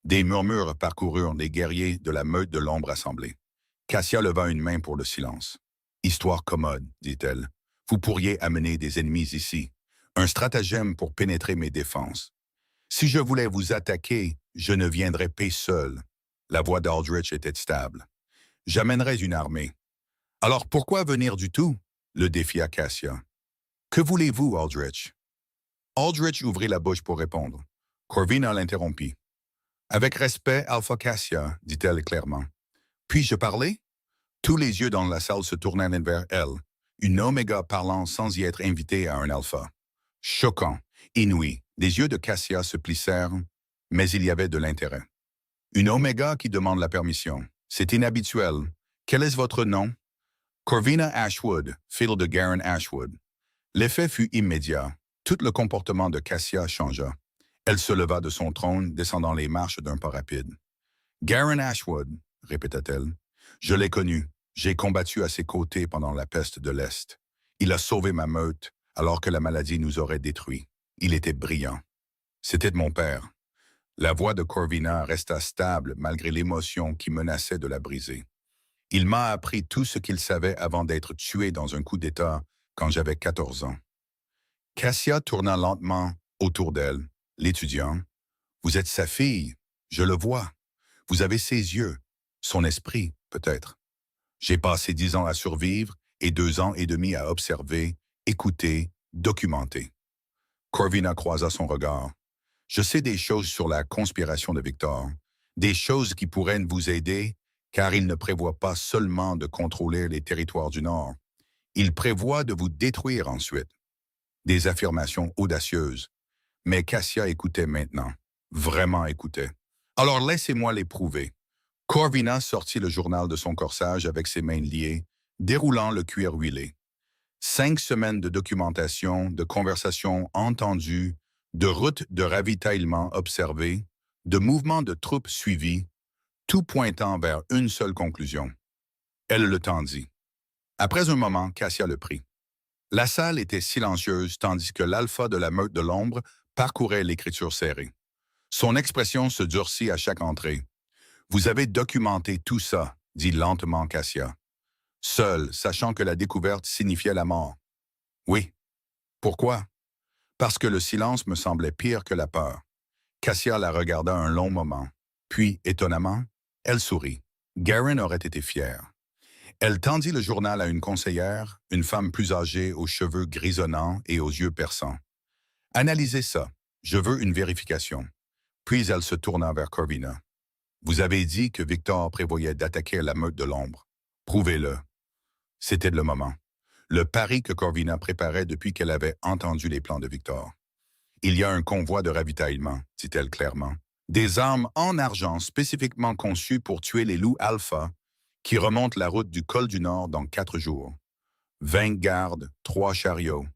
Des murmures parcoururent les guerriers de la meute de l'ombre assemblée. Cassia leva une main pour le silence. Histoire commode, dit-elle. Vous pourriez amener des ennemis ici. Un stratagème pour pénétrer mes défenses. Si je voulais vous attaquer, je ne viendrais pas seul. La voix d'Aldrich était stable. J'amènerais une armée. Alors pourquoi venir du tout? Le défia Cassia. Que voulez-vous, Aldrich? Aldrich ouvrit la bouche pour répondre. Corvina l'interrompit. Avec respect, Alpha Cassia, dit-elle clairement. Puis-je parler? Tous les yeux dans la salle se tournèrent vers elle, une Oméga parlant sans y être invitée à un Alpha. Choquant, inouï, les yeux de Cassia se plissèrent, mais il y avait de l'intérêt. Une Oméga qui demande la permission. C'est inhabituel. Quel est votre nom? Corvina Ashwood, fille de Garen Ashwood. L'effet fut immédiat. Tout le comportement de Cassia changea. Elle se leva de son trône, descendant les marches d'un pas rapide. Garen Ashwood, répéta-t-elle. Je l'ai connu. J'ai combattu à ses côtés pendant la peste de l'Est. Il a sauvé ma meute, alors que la maladie nous aurait détruits. Il était brillant. C'était mon père. La voix de Corvina resta stable malgré l'émotion qui menaçait de la briser. Il m'a appris tout ce qu'il savait avant d'être tué dans un coup d'État quand j'avais 14 ans. Cassia tourna lentement autour d'elle, l'étudiant. Vous êtes sa fille, je le vois. Vous avez ses yeux, son esprit, peut-être. J'ai passé 10 ans à survivre et 2 ans et demi à observer, écouter, documenter. Corvina croisa son regard. Je sais des choses sur la conspiration de Victor, des choses qui pourraient vous aider, car il ne prévoit pas seulement de contrôler les territoires du Nord. Il prévoit de vous détruire ensuite. Des affirmations audacieuses, Mais Cassia écoutait maintenant. Vraiment écoutait. Alors laissez-moi l'éprouver. Corvina sortit le journal de son corsage avec ses mains liées, déroulant le cuir huilé. 5 semaines de documentation, de conversations entendues, de routes de ravitaillement observées, de mouvements de troupes suivis, tout pointant vers une seule conclusion. Elle le tendit. Après un moment, Cassia le prit. La salle était silencieuse tandis que l'alpha de la meute de l'ombre parcourait l'écriture serrée. Son expression se durcit à chaque entrée. « Vous avez documenté tout ça, » dit lentement Cassia. Seul, sachant que la découverte signifiait la mort. « Oui. Pourquoi? » Parce que le silence me semblait pire que la peur. Cassia la regarda un long moment. Puis, étonnamment, elle sourit. Garen aurait été fier. Elle tendit le journal à une conseillère, une femme plus âgée aux cheveux grisonnants et aux yeux perçants. « Analysez ça. Je veux une vérification. » Puis elle se tourna vers Corvina. « Vous avez dit que Victor prévoyait d'attaquer la meute de l'ombre. Prouvez-le. » C'était le moment. Le pari que Corvina préparait depuis qu'elle avait entendu les plans de Victor. « Il y a un convoi de ravitaillement, » dit-elle clairement. « Des armes en argent spécifiquement conçues pour tuer les loups alpha qui remontent la route du col du Nord dans 4 jours. 20 gardes, 3 chariots.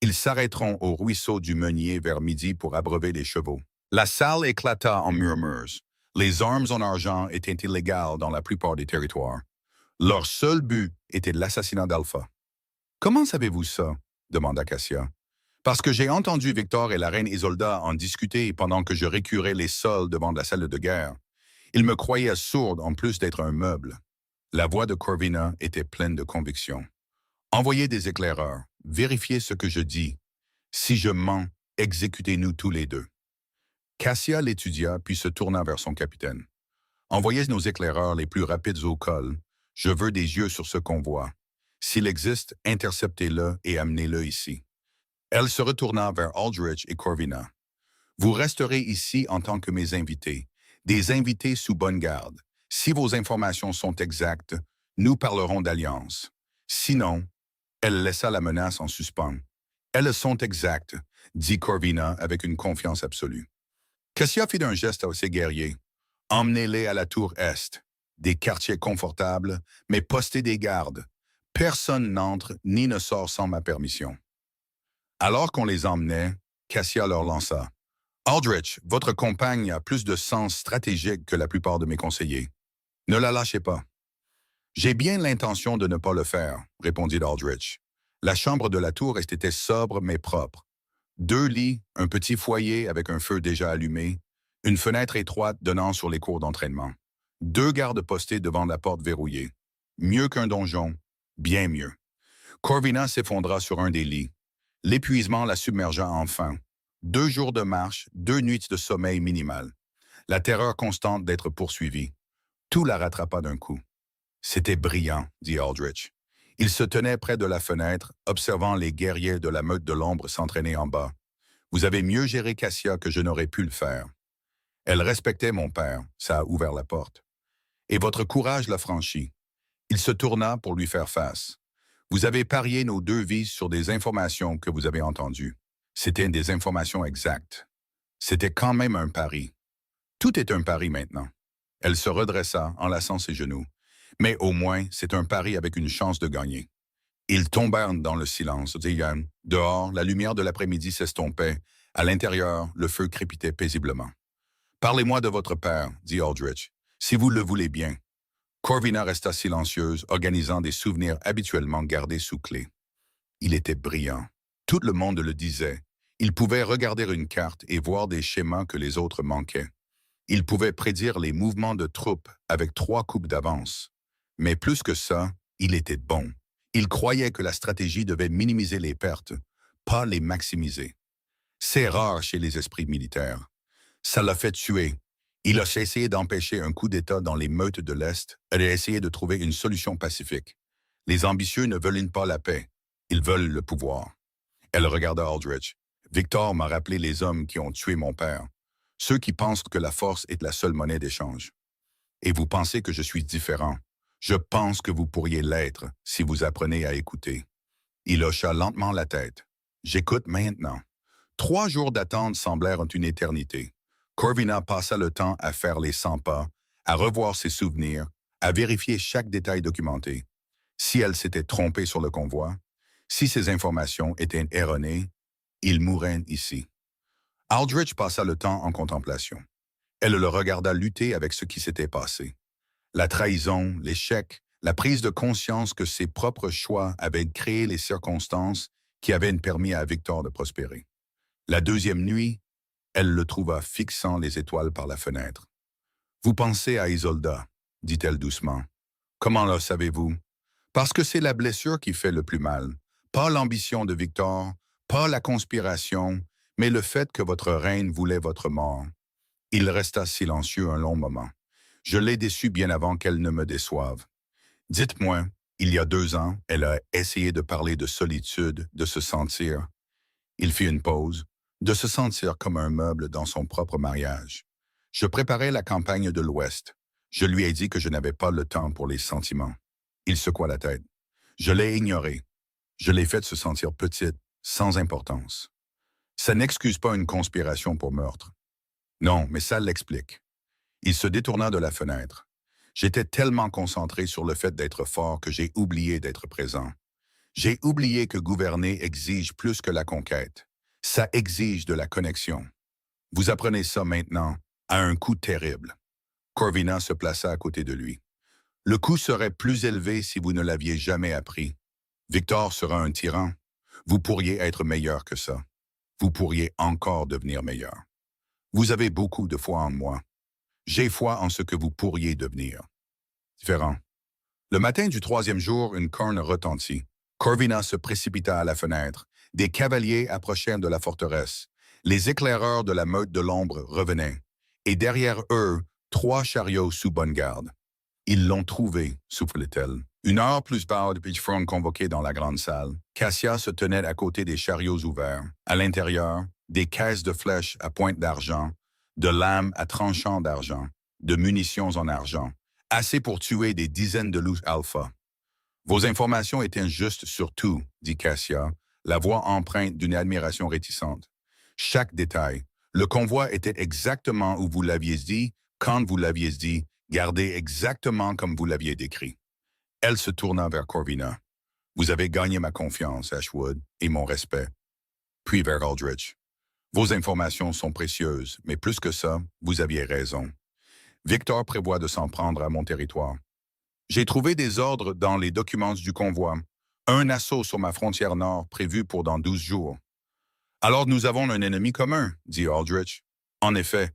Ils s'arrêteront au ruisseau du Meunier vers midi pour abreuver les chevaux. » La salle éclata en murmures. Les armes en argent étaient illégales dans la plupart des territoires. Leur seul but était l'assassinat d'Alpha. « Comment savez-vous ça? » demanda Cassia. « Parce que j'ai entendu Victor et la reine Isolda en discuter pendant que je récurais les sols devant la salle de guerre. Ils me croyaient sourde en plus d'être un meuble. » La voix de Corvina était pleine de conviction. « Envoyez des éclaireurs. Vérifiez ce que je dis. Si je mens, exécutez-nous tous les deux. » Cassia l'étudia puis se tourna vers son capitaine. « Envoyez nos éclaireurs les plus rapides au col. Je veux des yeux sur ce convoi. S'il existe, interceptez-le et amenez-le ici. » Elle se retourna vers Aldrich et Corvina. « Vous resterez ici en tant que mes invités, des invités sous bonne garde. Si vos informations sont exactes, nous parlerons d'alliance. Sinon, » elle laissa la menace en suspens. « Elles sont exactes, » dit Corvina avec une confiance absolue. Cassia fit un geste à ses guerriers. « Emmenez-les à la tour Est. Des quartiers confortables, mais postez des gardes. Personne n'entre ni ne sort sans ma permission. » Alors qu'on les emmenait, Cassia leur lança. « Aldrich, votre compagne a plus de sens stratégique que la plupart de mes conseillers. Ne la lâchez pas. » « J'ai bien l'intention de ne pas le faire, » répondit Aldrich. La chambre de la tour était sobre mais propre. 2 lits, un petit foyer avec un feu déjà allumé, une fenêtre étroite donnant sur les cours d'entraînement. 2 gardes postés devant la porte verrouillée. Mieux qu'un donjon, bien mieux. Corvina s'effondra sur un des lits. L'épuisement la submergea enfin. 2 jours de marche, 2 nuits de sommeil minimal. La terreur constante d'être poursuivie. Tout la rattrapa d'un coup. « C'était brillant, » dit Aldrich. Il se tenait près de la fenêtre, observant les guerriers de la meute de l'ombre s'entraîner en bas. « Vous avez mieux géré Cassia que je n'aurais pu le faire. Elle respectait mon père, ça a ouvert la porte. Et votre courage l'a franchi. » Il se tourna pour lui faire face. « Vous avez parié nos 2 vies sur des informations que vous avez entendues. C'était des informations exactes. C'était quand même un pari. Tout est un pari maintenant. » Elle se redressa, enlaçant ses genoux. « Mais au moins, c'est un pari avec une chance de gagner. » Ils tombèrent dans le silence. Dehors, la lumière de l'après-midi s'estompait. À l'intérieur, le feu crépitait paisiblement. « Parlez-moi de votre père, » dit Aldrich, « si vous le voulez bien. » Corvina resta silencieuse, organisant des souvenirs habituellement gardés sous clé. Il était brillant. Tout le monde le disait. Il pouvait regarder une carte et voir des schémas que les autres manquaient. Il pouvait prédire les mouvements de troupes avec 3 coupes d'avance. Mais plus que ça, il était bon. Il croyait que la stratégie devait minimiser les pertes, pas les maximiser. C'est rare chez les esprits militaires. Ça l'a fait tuer. Il a essayé d'empêcher un coup d'État dans les meutes de l'Est et a essayé de trouver une solution pacifique. Les ambitieux ne veulent pas la paix. Ils veulent le pouvoir. Elle regarda Aldrich. Victor m'a rappelé les hommes qui ont tué mon père. Ceux qui pensent que la force est la seule monnaie d'échange. Et vous pensez que je suis différent. Je pense que vous pourriez l'être si vous apprenez à écouter. Il hocha lentement la tête. J'écoute maintenant. 3 jours d'attente semblèrent une éternité. Corvina passa le temps à faire les 100 pas, à revoir ses souvenirs, à vérifier chaque détail documenté. Si elle s'était trompée sur le convoi, si ses informations étaient erronées, il mourrait ici. Aldrich passa le temps en contemplation. Elle le regarda lutter avec ce qui s'était passé. La trahison, l'échec, la prise de conscience que ses propres choix avaient créé les circonstances qui avaient permis à Victor de prospérer. La deuxième nuit, elle le trouva fixant les étoiles par la fenêtre. « Vous pensez à Isolda, dit-elle doucement. Comment le savez-vous? Parce que c'est la blessure qui fait le plus mal. Pas l'ambition de Victor, pas la conspiration, mais le fait que votre reine voulait votre mort. » Il resta silencieux un long moment. Je l'ai déçue bien avant qu'elle ne me déçoive. Dites-moi, il y a 2 ans, elle a essayé de parler de solitude, de se sentir. Il fit une pause, de se sentir comme un meuble dans son propre mariage. Je préparais la campagne de l'Ouest. Je lui ai dit que je n'avais pas le temps pour les sentiments. Il secoua la tête. Je l'ai ignoré. Je l'ai fait se sentir petite, sans importance. Ça n'excuse pas une conspiration pour meurtre. Non, mais ça l'explique. Il se détourna de la fenêtre. J'étais tellement concentré sur le fait d'être fort que j'ai oublié d'être présent. J'ai oublié que gouverner exige plus que la conquête. Ça exige de la connexion. Vous apprenez ça maintenant, à un coût terrible. Corvina se plaça à côté de lui. Le coût serait plus élevé si vous ne l'aviez jamais appris. Victor sera un tyran. Vous pourriez être meilleur que ça. Vous pourriez encore devenir meilleur. Vous avez beaucoup de foi en moi. J'ai foi en ce que vous pourriez devenir. Différent. Le matin du 3e jour, une corne retentit. Corvina se précipita à la fenêtre. Des cavaliers approchèrent de la forteresse. Les éclaireurs de la meute de l'ombre revenaient. Et derrière eux, 3 chariots sous bonne garde. Ils l'ont trouvé, soufflait-elle. 1 heure plus tard, ils furent convoqués dans la grande salle. Cassia se tenait à côté des chariots ouverts. À l'intérieur, des caisses de flèches à pointe d'argent, de lames à tranchant d'argent, de munitions en argent, assez pour tuer des dizaines de loups alpha. Vos informations étaient justes sur tout, dit Cassia, la voix empreinte d'une admiration réticente. Chaque détail. Le convoi était exactement où vous l'aviez dit, quand vous l'aviez dit, gardé exactement comme vous l'aviez décrit. Elle se tourna vers Corvina. Vous avez gagné ma confiance, Ashwood, et mon respect. Puis vers Aldrich. Vos informations sont précieuses, mais plus que ça, vous aviez raison. Victor prévoit de s'en prendre à mon territoire. J'ai trouvé des ordres dans les documents du convoi. Un assaut sur ma frontière nord prévu pour dans 12 jours. Alors nous avons un ennemi commun, dit Aldrich. En effet,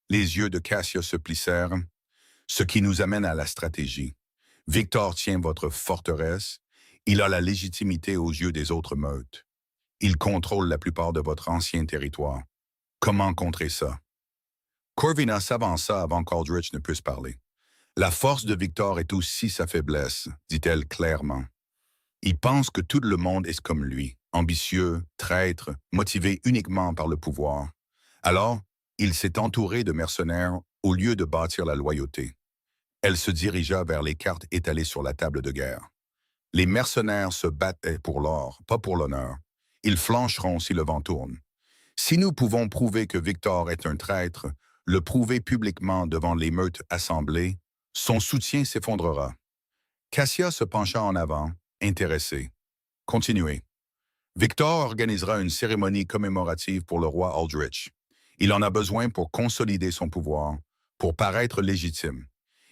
les yeux de Cassia se plissèrent, ce qui nous amène à la stratégie. Victor tient votre forteresse. Il a la légitimité aux yeux des autres meutes. Il contrôle la plupart de votre ancien territoire. Comment contrer ça? Corvina s'avança avant qu'Aldrich ne puisse parler. La force de Victor est aussi sa faiblesse, dit-elle clairement. Il pense que tout le monde est comme lui, ambitieux, traître, motivé uniquement par le pouvoir. Alors, il s'est entouré de mercenaires au lieu de bâtir la loyauté. Elle se dirigea vers les cartes étalées sur la table de guerre. Les mercenaires se battaient pour l'or, pas pour l'honneur. Ils flancheront si le vent tourne. Si nous pouvons prouver que Victor est un traître, le prouver publiquement devant les meutes assemblées, son soutien s'effondrera. Cassia se pencha en avant, intéressée. Continuez. Victor organisera une cérémonie commémorative pour le roi Aldrich. Il en a besoin pour consolider son pouvoir, pour paraître légitime.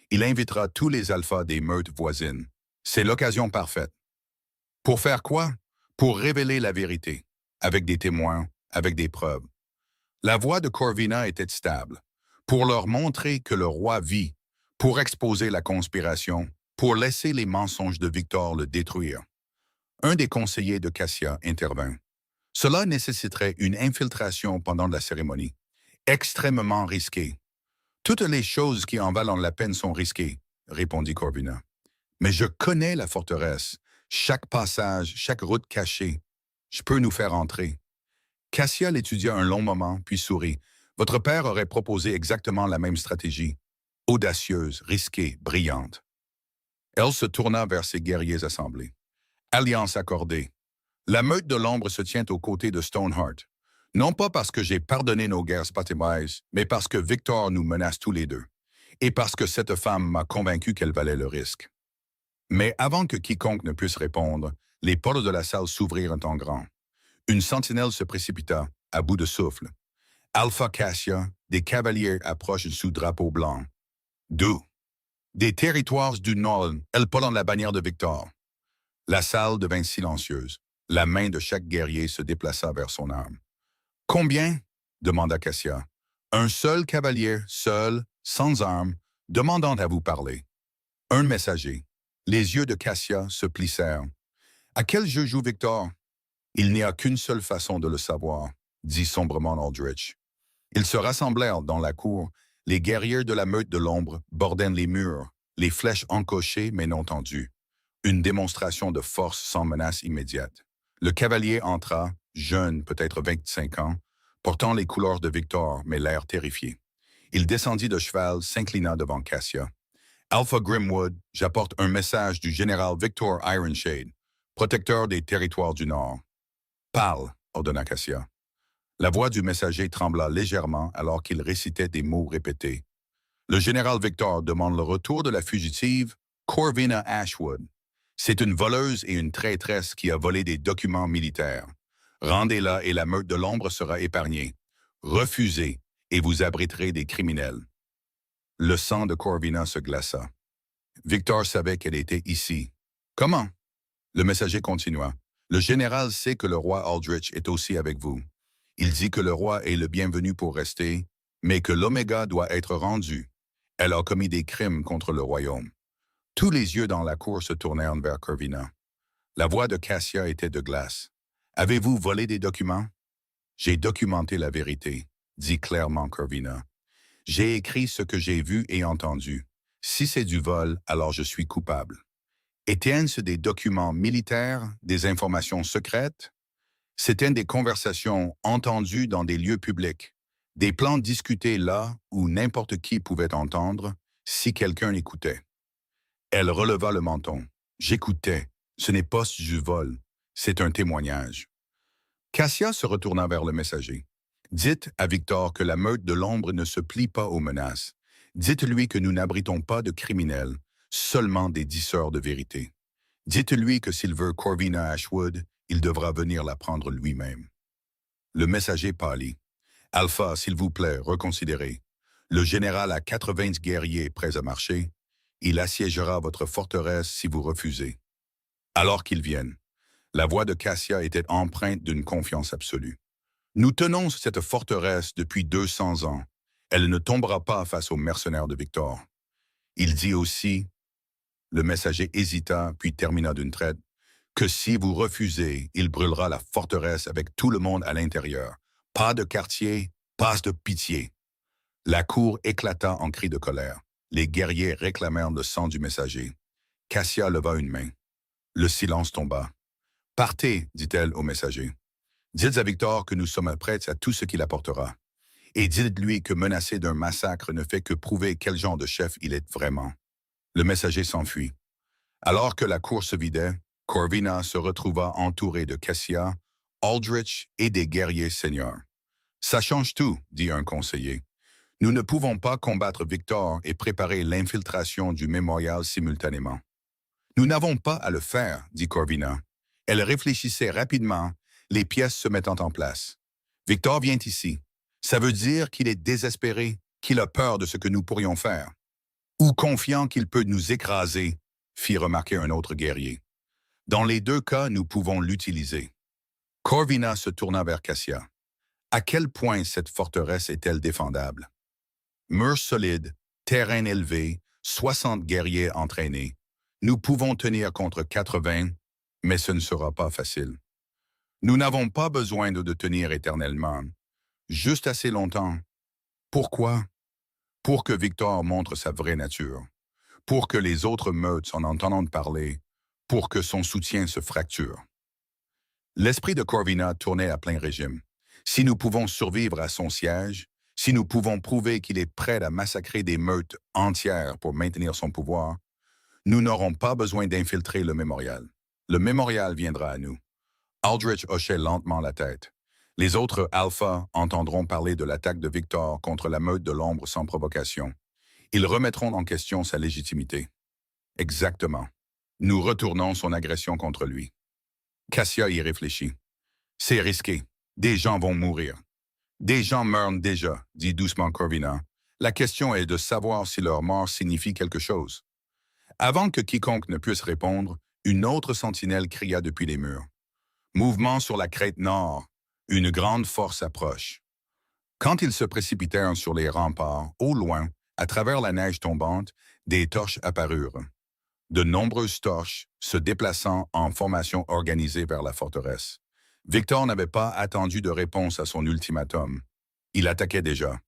Il invitera tous les alphas des meutes voisines. C'est l'occasion parfaite. Pour faire quoi? Pour révéler la vérité, avec des témoins, avec des preuves. La voix de Corvina était stable, pour leur montrer que le roi vit, pour exposer la conspiration, pour laisser les mensonges de Victor le détruire. Un des conseillers de Cassia intervint. Cela nécessiterait une infiltration pendant la cérémonie, extrêmement risquée. Toutes les choses qui en valent la peine sont risquées, répondit Corvina. Mais je connais la forteresse, chaque passage, chaque route cachée. Je peux nous faire entrer. Cassia l'étudia un long moment, puis sourit. Votre père aurait proposé exactement la même stratégie. Audacieuse, risquée, brillante. Elle se tourna vers ses guerriers assemblés. Alliance accordée. La meute de l'ombre se tient aux côtés de Stoneheart. Non pas parce que j'ai pardonné nos guerres Spotify, mais parce que Victor nous menace tous les deux. Et parce que cette femme m'a convaincu qu'elle valait le risque. Mais avant que quiconque ne puisse répondre, les portes de la salle s'ouvrirent en grand. Une sentinelle se précipita, à bout de souffle. Alpha Cassia, des cavaliers approchent sous drapeau blanc. D'où? Des territoires du Nord, elle portant la bannière de Victor. La salle devint silencieuse. La main de chaque guerrier se déplaça vers son arme. Combien? Demanda Cassia. Un seul cavalier, seul, sans armes, demandant à vous parler. Un messager. Les yeux de Cassia se plissèrent. À quel jeu joue Victor? Il n'y a qu'une seule façon de le savoir, dit sombrement Aldrich. Ils se rassemblèrent dans la cour. Les guerriers de la meute de l'ombre bordaient les murs, les flèches encochées mais non tendues. Une démonstration de force sans menace immédiate. Le cavalier entra, jeune, peut-être 25 ans, portant les couleurs de Victor, mais l'air terrifié. Il descendit de cheval, s'inclina devant Cassia. Alpha Grimwood, j'apporte un message du général Victor Ironshade, protecteur des territoires du Nord. Parle, ordonna Cassia. La voix du messager trembla légèrement alors qu'il récitait des mots répétés. Le général Victor demande le retour de la fugitive Corvina Ashwood. C'est une voleuse et une traîtresse qui a volé des documents militaires. Rendez-la et la meute de l'ombre sera épargnée. Refusez et vous abriterez des criminels. Le sang de Corvina se glaça. Victor savait qu'elle était ici. Comment? Le messager continua. Le général sait que le roi Aldrich est aussi avec vous. Il dit que le roi est le bienvenu pour rester, mais que l'Oméga doit être rendu. Elle a commis des crimes contre le royaume. Tous les yeux dans la cour se tournèrent vers Corvina. La voix de Cassia était de glace. Avez-vous volé des documents? J'ai documenté la vérité, dit clairement Corvina. J'ai écrit ce que j'ai vu et entendu. Si c'est du vol, alors je suis coupable. Étaient-ce des documents militaires, des informations secrètes? C'étaient des conversations entendues dans des lieux publics, des plans discutés là où n'importe qui pouvait entendre si quelqu'un écoutait. Elle releva le menton. J'écoutais. Ce n'est pas du vol, c'est un témoignage. Cassia se retourna vers le messager. Dites à Victor que la meute de l'ombre ne se plie pas aux menaces. Dites-lui que nous n'abritons pas de criminels, seulement des disseurs de vérité. Dites-lui que s'il veut Corvina Ashwood, il devra venir la prendre lui-même. Le messager pâlit. Alpha, s'il vous plaît, reconsidérez. Le général a 80 guerriers prêts à marcher. Il assiégera votre forteresse si vous refusez. Alors qu'ils viennent. La voix de Cassia était empreinte d'une confiance absolue. Nous tenons cette forteresse depuis 200 ans. Elle ne tombera pas face aux mercenaires de Victor. Il dit aussi, le messager hésita puis termina d'une traite, que si vous refusez, il brûlera la forteresse avec tout le monde à l'intérieur. Pas de quartier, pas de pitié. La cour éclata en cris de colère. Les guerriers réclamèrent le sang du messager. Cassia leva une main. Le silence tomba. « Partez, dit-elle au messager. Dites à Victor que nous sommes prêts à tout ce qu'il apportera. Et dites-lui que menacer d'un massacre ne fait que prouver quel genre de chef il est vraiment. » Le messager s'enfuit. Alors que la cour se vidait, Corvina se retrouva entourée de Cassia, Aldrich et des guerriers seigneurs. « Ça change tout, dit un conseiller. Nous ne pouvons pas combattre Victor et préparer l'infiltration du mémorial simultanément. »« Nous n'avons pas à le faire, dit Corvina. Elle réfléchissait rapidement, les pièces se mettant en place. Victor vient ici. Ça veut dire qu'il est désespéré, qu'il a peur de ce que nous pourrions faire. Ou confiant qu'il peut nous écraser, fit remarquer un autre guerrier. Dans les deux cas, nous pouvons l'utiliser. Corvina se tourna vers Cassia. À quel point cette forteresse est-elle défendable? Murs solides, terrain élevé, 60 guerriers entraînés. Nous pouvons tenir contre 80, mais ce ne sera pas facile. Nous n'avons pas besoin de tenir éternellement, juste assez longtemps. Pourquoi? Pour que Victor montre sa vraie nature, pour que les autres meutes en entendant parler, pour que son soutien se fracture. L'esprit de Corvina tournait à plein régime. Si nous pouvons survivre à son siège, si nous pouvons prouver qu'il est prêt à massacrer des meutes entières pour maintenir son pouvoir, nous n'aurons pas besoin d'infiltrer le mémorial. Le mémorial viendra à nous. Aldrich hochait lentement la tête. Les autres alphas entendront parler de l'attaque de Victor contre la meute de l'ombre sans provocation. Ils remettront en question sa légitimité. Exactement. Nous retournons son agression contre lui. Cassia y réfléchit. C'est risqué. Des gens vont mourir. Des gens meurent déjà, dit doucement Corvina. La question est de savoir si leur mort signifie quelque chose. Avant que quiconque ne puisse répondre, une autre sentinelle cria depuis les murs. Mouvement sur la crête nord. Une grande force approche. Quand ils se précipitèrent sur les remparts, au loin, à travers la neige tombante, des torches apparurent. De nombreuses torches se déplaçant en formation organisée vers la forteresse. Victor n'avait pas attendu de réponse à son ultimatum. Il attaquait déjà.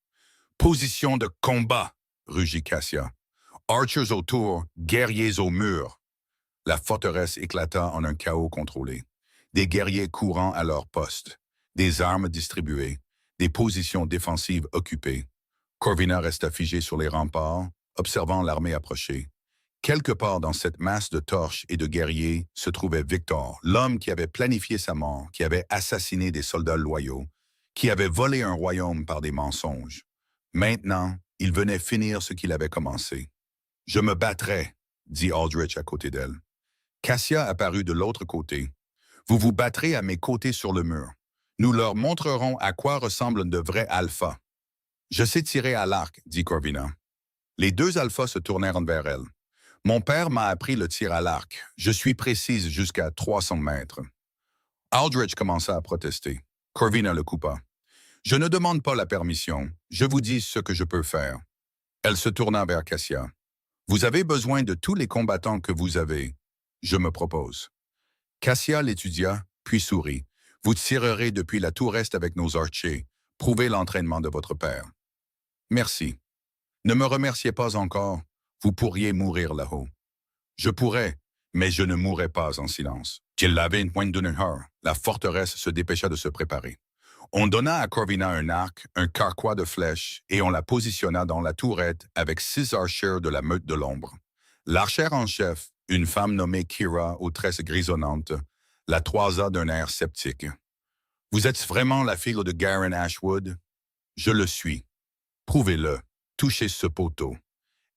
Position de combat, rugit Cassia. Archers autour, guerriers au mur. La forteresse éclata en un chaos contrôlé. Des guerriers courant à leur poste, des armes distribuées, des positions défensives occupées. Corvina resta figé sur les remparts, observant l'armée approcher. Quelque part dans cette masse de torches et de guerriers se trouvait Victor, l'homme qui avait planifié sa mort, qui avait assassiné des soldats loyaux, qui avait volé un royaume par des mensonges. Maintenant, il venait finir ce qu'il avait commencé. « Je me battrai », dit Aldrich à côté d'elle. Cassia apparut de l'autre côté. « Vous vous battrez à mes côtés sur le mur. Nous leur montrerons à quoi ressemble de vrais alphas. »« Je sais tirer à l'arc, » dit Corvina. Les deux alphas se tournèrent vers elle. « Mon père m'a appris le tir à l'arc. Je suis précise jusqu'à 300 mètres. » Aldrich commença à protester. Corvina le coupa. « Je ne demande pas la permission. Je vous dis ce que je peux faire. » Elle se tourna vers Cassia. « Vous avez besoin de tous les combattants que vous avez. Je me propose. » Cassia l'étudia, puis sourit. « Vous tirerez depuis la tour est avec nos archers. Prouvez l'entraînement de votre père. »« Merci. Ne me remerciez pas encore. Vous pourriez mourir là-haut. »« Je pourrais, mais je ne mourrai pas en silence. » La forteresse se dépêcha de se préparer. On donna à Corvina un arc, un carquois de flèches, et on la positionna dans la tourette avec 6 archers de la meute de l'ombre. L'archère en chef, une femme nommée Kira aux tresses grisonnantes, la toisa d'un air sceptique. « Vous êtes vraiment la fille de Garen Ashwood? »« Je le suis. Prouvez-le. Touchez ce poteau. »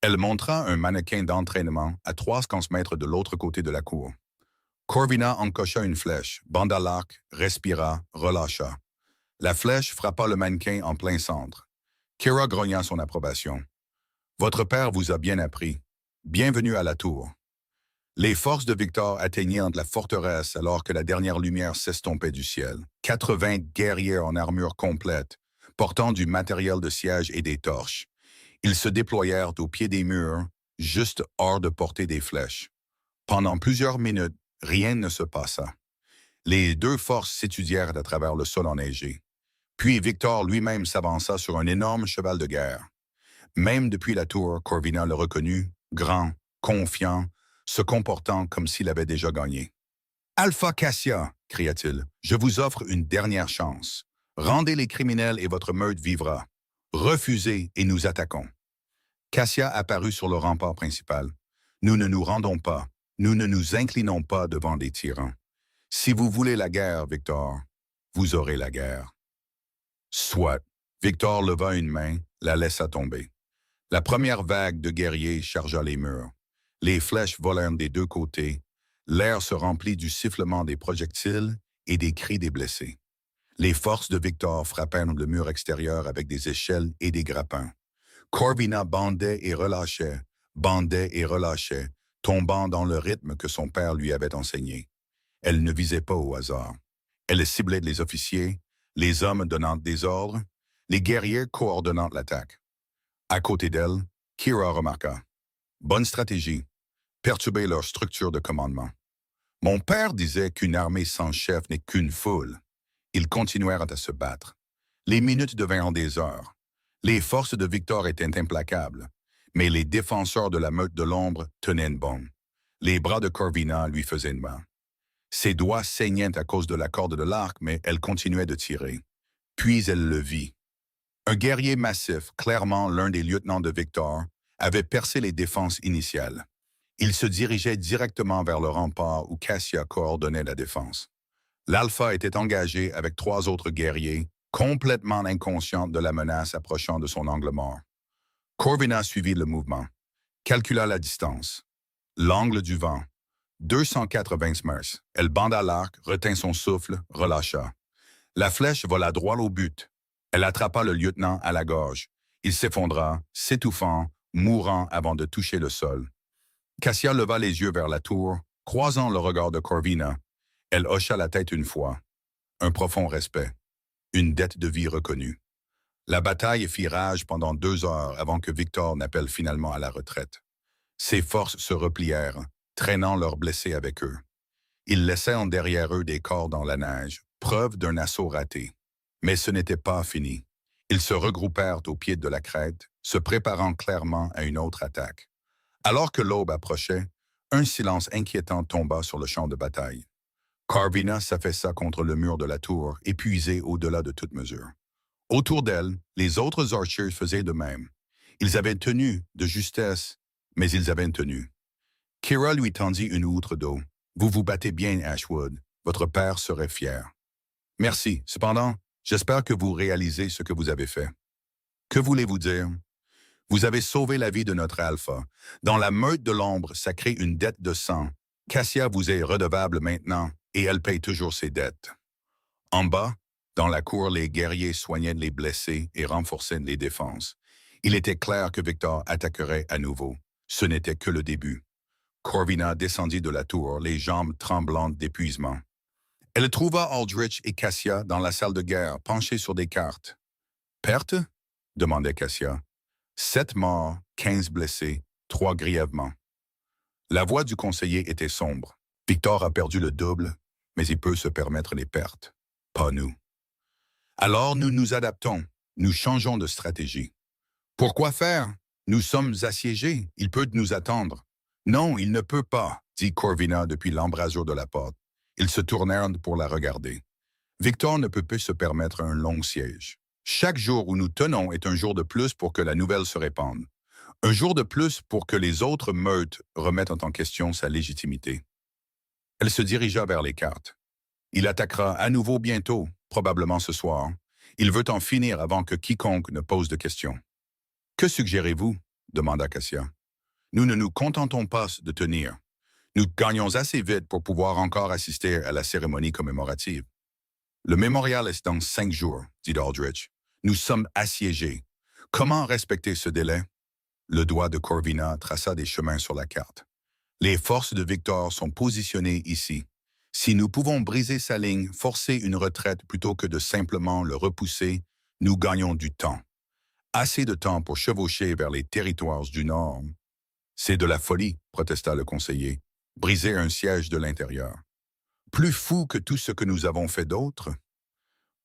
Elle montra un mannequin d'entraînement à 300 mètres de l'autre côté de la cour. Corvina encocha une flèche, banda l'arc, respira, relâcha. La flèche frappa le mannequin en plein centre. Kira grogna son approbation. « Votre père vous a bien appris. Bienvenue à la tour. » Les forces de Victor atteignirent la forteresse alors que la dernière lumière s'estompait du ciel. 80 guerriers en armure complète, portant du matériel de siège et des torches. Ils se déployèrent au pied des murs, juste hors de portée des flèches. Pendant plusieurs minutes, rien ne se passa. Les deux forces s'étudièrent à travers le sol enneigé. Puis Victor lui-même s'avança sur un énorme cheval de guerre. Même depuis la tour, Corvina le reconnut, grand, confiant, se comportant comme s'il avait déjà gagné. « Alpha Cassia » cria-t-il, « je vous offre une dernière chance. Rendez les criminels et votre meute vivra. Refusez et nous attaquons. » Cassia apparut sur le rempart principal. « Nous ne nous rendons pas. Nous ne nous inclinons pas devant des tyrans. Si vous voulez la guerre, Victor, vous aurez la guerre. » Soit. Victor leva une main, la laissa tomber. La première vague de guerriers chargea les murs. Les flèches volèrent des deux côtés. L'air se remplit du sifflement des projectiles et des cris des blessés. Les forces de Victor frappèrent le mur extérieur avec des échelles et des grappins. Corvina bandait et relâchait, tombant dans le rythme que son père lui avait enseigné. Elle ne visait pas au hasard. Elle ciblait les officiers, les hommes donnant des ordres, les guerriers coordonnant l'attaque. À côté d'elle, Kira remarqua. « Bonne stratégie. Perturber leur structure de commandement. Mon père disait qu'une armée sans chef n'est qu'une foule. » Ils continuèrent à se battre. Les minutes devinrent des heures. Les forces de Victor étaient implacables, mais les défenseurs de la meute de l'ombre tenaient bon. Les bras de Corvina lui faisaient mal. Ses doigts saignaient à cause de la corde de l'arc, mais elle continuait de tirer. Puis elle le vit. Un guerrier massif, clairement l'un des lieutenants de Victor, avait percé les défenses initiales. Il se dirigeait directement vers le rempart où Cassia coordonnait la défense. L'Alpha était engagé avec 3 autres guerriers, complètement inconscients de la menace approchant de son angle mort. Corvina suivit le mouvement, calcula la distance, l'angle du vent, 280 smers. Elle banda l'arc, retint son souffle, relâcha. La flèche vola droit au but. Elle attrapa le lieutenant à la gorge. Il s'effondra, s'étouffant, mourant avant de toucher le sol. Cassia leva les yeux vers la tour, croisant le regard de Corvina. Elle hocha la tête une fois. Un profond respect. Une dette de vie reconnue. La bataille fit rage pendant 2 heures avant que Victor n'appelle finalement à la retraite. Ses forces se replièrent, traînant leurs blessés avec eux. Ils laissèrent derrière eux des corps dans la neige, preuve d'un assaut raté. Mais ce n'était pas fini. Ils se regroupèrent au pied de la crête, se préparant clairement à une autre attaque. Alors que l'aube approchait, un silence inquiétant tomba sur le champ de bataille. Corvina s'affaissa contre le mur de la tour, épuisée au-delà de toute mesure. Autour d'elle, les autres archers faisaient de même. Ils avaient tenu de justesse, mais ils avaient tenu. Kira lui tendit une outre d'eau. « Vous vous battez bien, Ashwood. Votre père serait fier. »« Merci. Cependant, j'espère que vous réalisez ce que vous avez fait. » »« Que voulez-vous dire? » »« Vous avez sauvé la vie de notre Alpha. Dans la meute de l'ombre, ça crée une dette de sang. Cassia vous est redevable maintenant, et elle paye toujours ses dettes. » En bas, dans la cour, les guerriers soignaient les blessés et renforçaient les défenses. Il était clair que Victor attaquerait à nouveau. Ce n'était que le début. Corvina descendit de la tour, les jambes tremblantes d'épuisement. Elle trouva Aldrich et Cassia dans la salle de guerre, penchés sur des cartes. « Perte ?» demandait Cassia. « 7 morts, 15 blessés, 3 grièvement. » La voix du conseiller était sombre. « Victor a perdu le double, mais il peut se permettre les pertes. Pas nous. » Alors nous nous adaptons, nous changeons de stratégie. « Pourquoi faire? Nous sommes assiégés, il peut nous attendre. » « Non, il ne peut pas, » dit Corvina depuis l'embrasure de la porte. Ils se tournèrent pour la regarder. Victor ne peut plus se permettre un long siège. Chaque jour où nous tenons est un jour de plus pour que la nouvelle se répande. Un jour de plus pour que les autres meutes remettent en question sa légitimité. Elle se dirigea vers les cartes. Il attaquera à nouveau bientôt, probablement ce soir. Il veut en finir avant que quiconque ne pose de questions. « Que suggérez-vous? » demanda Cassia. « Nous ne nous contentons pas de tenir. Nous gagnons assez vite pour pouvoir encore assister à la cérémonie commémorative. »« Le mémorial est dans 5 jours, » dit Aldrich. « Nous sommes assiégés. Comment respecter ce délai? » Le doigt de Corvina traça des chemins sur la carte. « Les forces de Victor sont positionnées ici. Si nous pouvons briser sa ligne, forcer une retraite plutôt que de simplement le repousser, nous gagnons du temps. Assez de temps pour chevaucher vers les territoires du Nord. » « C'est de la folie, » protesta le conseiller. « Briser un siège de l'intérieur. Plus fou que tout ce que nous avons fait d'autre. »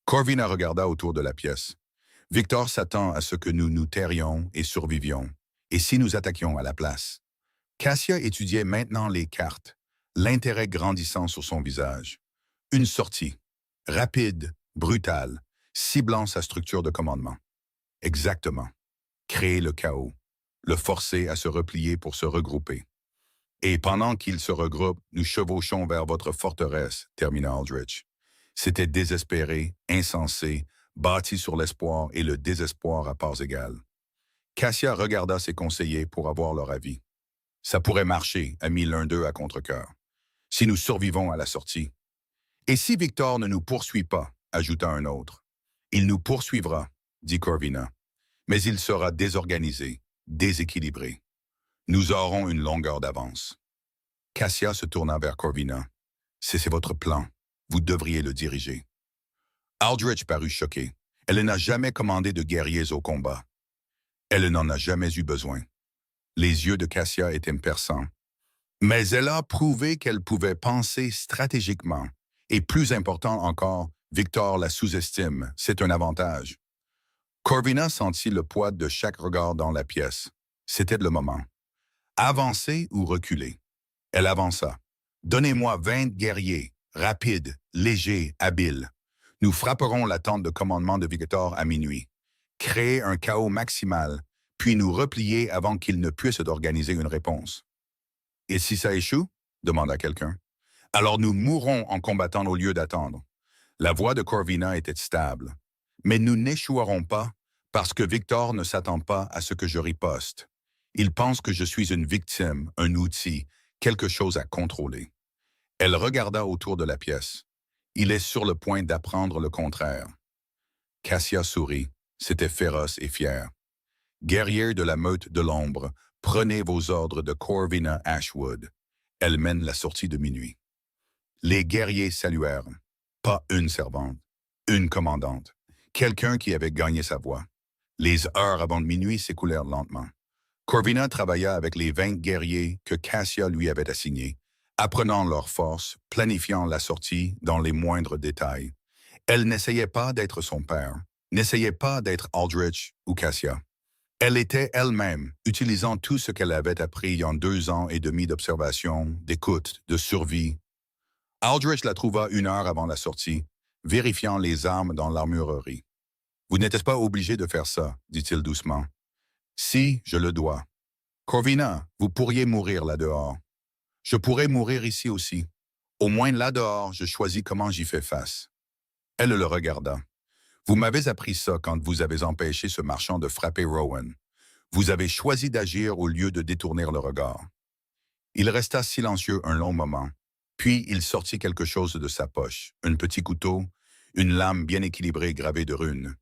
Corvina regarda autour de la pièce. « Victor s'attend à ce que nous nous tairions et survivions. Et si nous attaquions à la place? » Cassia étudiait maintenant les cartes, l'intérêt grandissant sur son visage. Une sortie, rapide, brutale, ciblant sa structure de commandement. Exactement. Créer le chaos. Le forcer à se replier pour se regrouper. Et pendant qu'il se regroupe, nous chevauchons vers votre forteresse, termina Aldrich. C'était désespéré, insensé, bâti sur l'espoir et le désespoir à parts égales. Cassia regarda ses conseillers pour avoir leur avis. Ça pourrait marcher, a mis l'un d'eux à contre-cœur. Si nous survivons à la sortie. Et si Victor ne nous poursuit pas, ajouta un autre. Il nous poursuivra, dit Corvina. Mais il sera désorganisé, déséquilibré. Nous aurons une longueur d'avance. Cassia se tourna vers Corvina. C'est votre plan. Vous devriez le diriger. Aldrich parut choqué. Elle n'a jamais commandé de guerriers au combat. Elle n'en a jamais eu besoin. Les yeux de Cassia étaient perçants. Mais elle a prouvé qu'elle pouvait penser stratégiquement. Et plus important encore, Victor la sous-estime. C'est un avantage. Corvina sentit le poids de chaque regard dans la pièce. C'était le moment. Avancer ou reculer? Elle avança. « Donnez-moi 20 guerriers, rapides, légers, habiles. Nous frapperons la tente de commandement de Victor à minuit. Créer un chaos maximal, puis nous replier avant qu'il ne puisse organiser une réponse. »« Et si ça échoue? » demanda quelqu'un. « Alors nous mourrons en combattant au lieu d'attendre. La voix de Corvina était stable. Mais nous n'échouerons pas parce que Victor ne s'attend pas à ce que je riposte. Il pense que je suis une victime, un outil, quelque chose à contrôler. Elle regarda autour de la pièce. Il est sur le point d'apprendre le contraire. Cassia sourit. C'était féroce et fier. Guerrier de la meute de l'ombre, prenez vos ordres de Corvina Ashwood. Elle mène la sortie de minuit. Les guerriers saluèrent. Pas une servante, une commandante, quelqu'un qui avait gagné sa voix. Les heures avant minuit s'écoulèrent lentement. Corvina travailla avec les 20 guerriers que Cassia lui avait assignés, apprenant leurs forces, planifiant la sortie dans les moindres détails. Elle n'essayait pas d'être son père, n'essayait pas d'être Aldrich ou Cassia. Elle était elle-même, utilisant tout ce qu'elle avait appris en 2 ans et demi d'observation, d'écoute, de survie. Aldrich la trouva 1 heure avant la sortie, vérifiant les armes dans l'armurerie. « Vous n'êtes pas obligé de faire ça, dit-il doucement. Si, je le dois. Corvina, vous pourriez mourir là-dehors. Je pourrais mourir ici aussi. Au moins là-dehors, je choisis comment j'y fais face. » Elle le regarda. « Vous m'avez appris ça quand vous avez empêché ce marchand de frapper Rowan. Vous avez choisi d'agir au lieu de détourner le regard. » Il resta silencieux un long moment. Puis il sortit quelque chose de sa poche, un petit couteau, une lame bien équilibrée gravée de runes.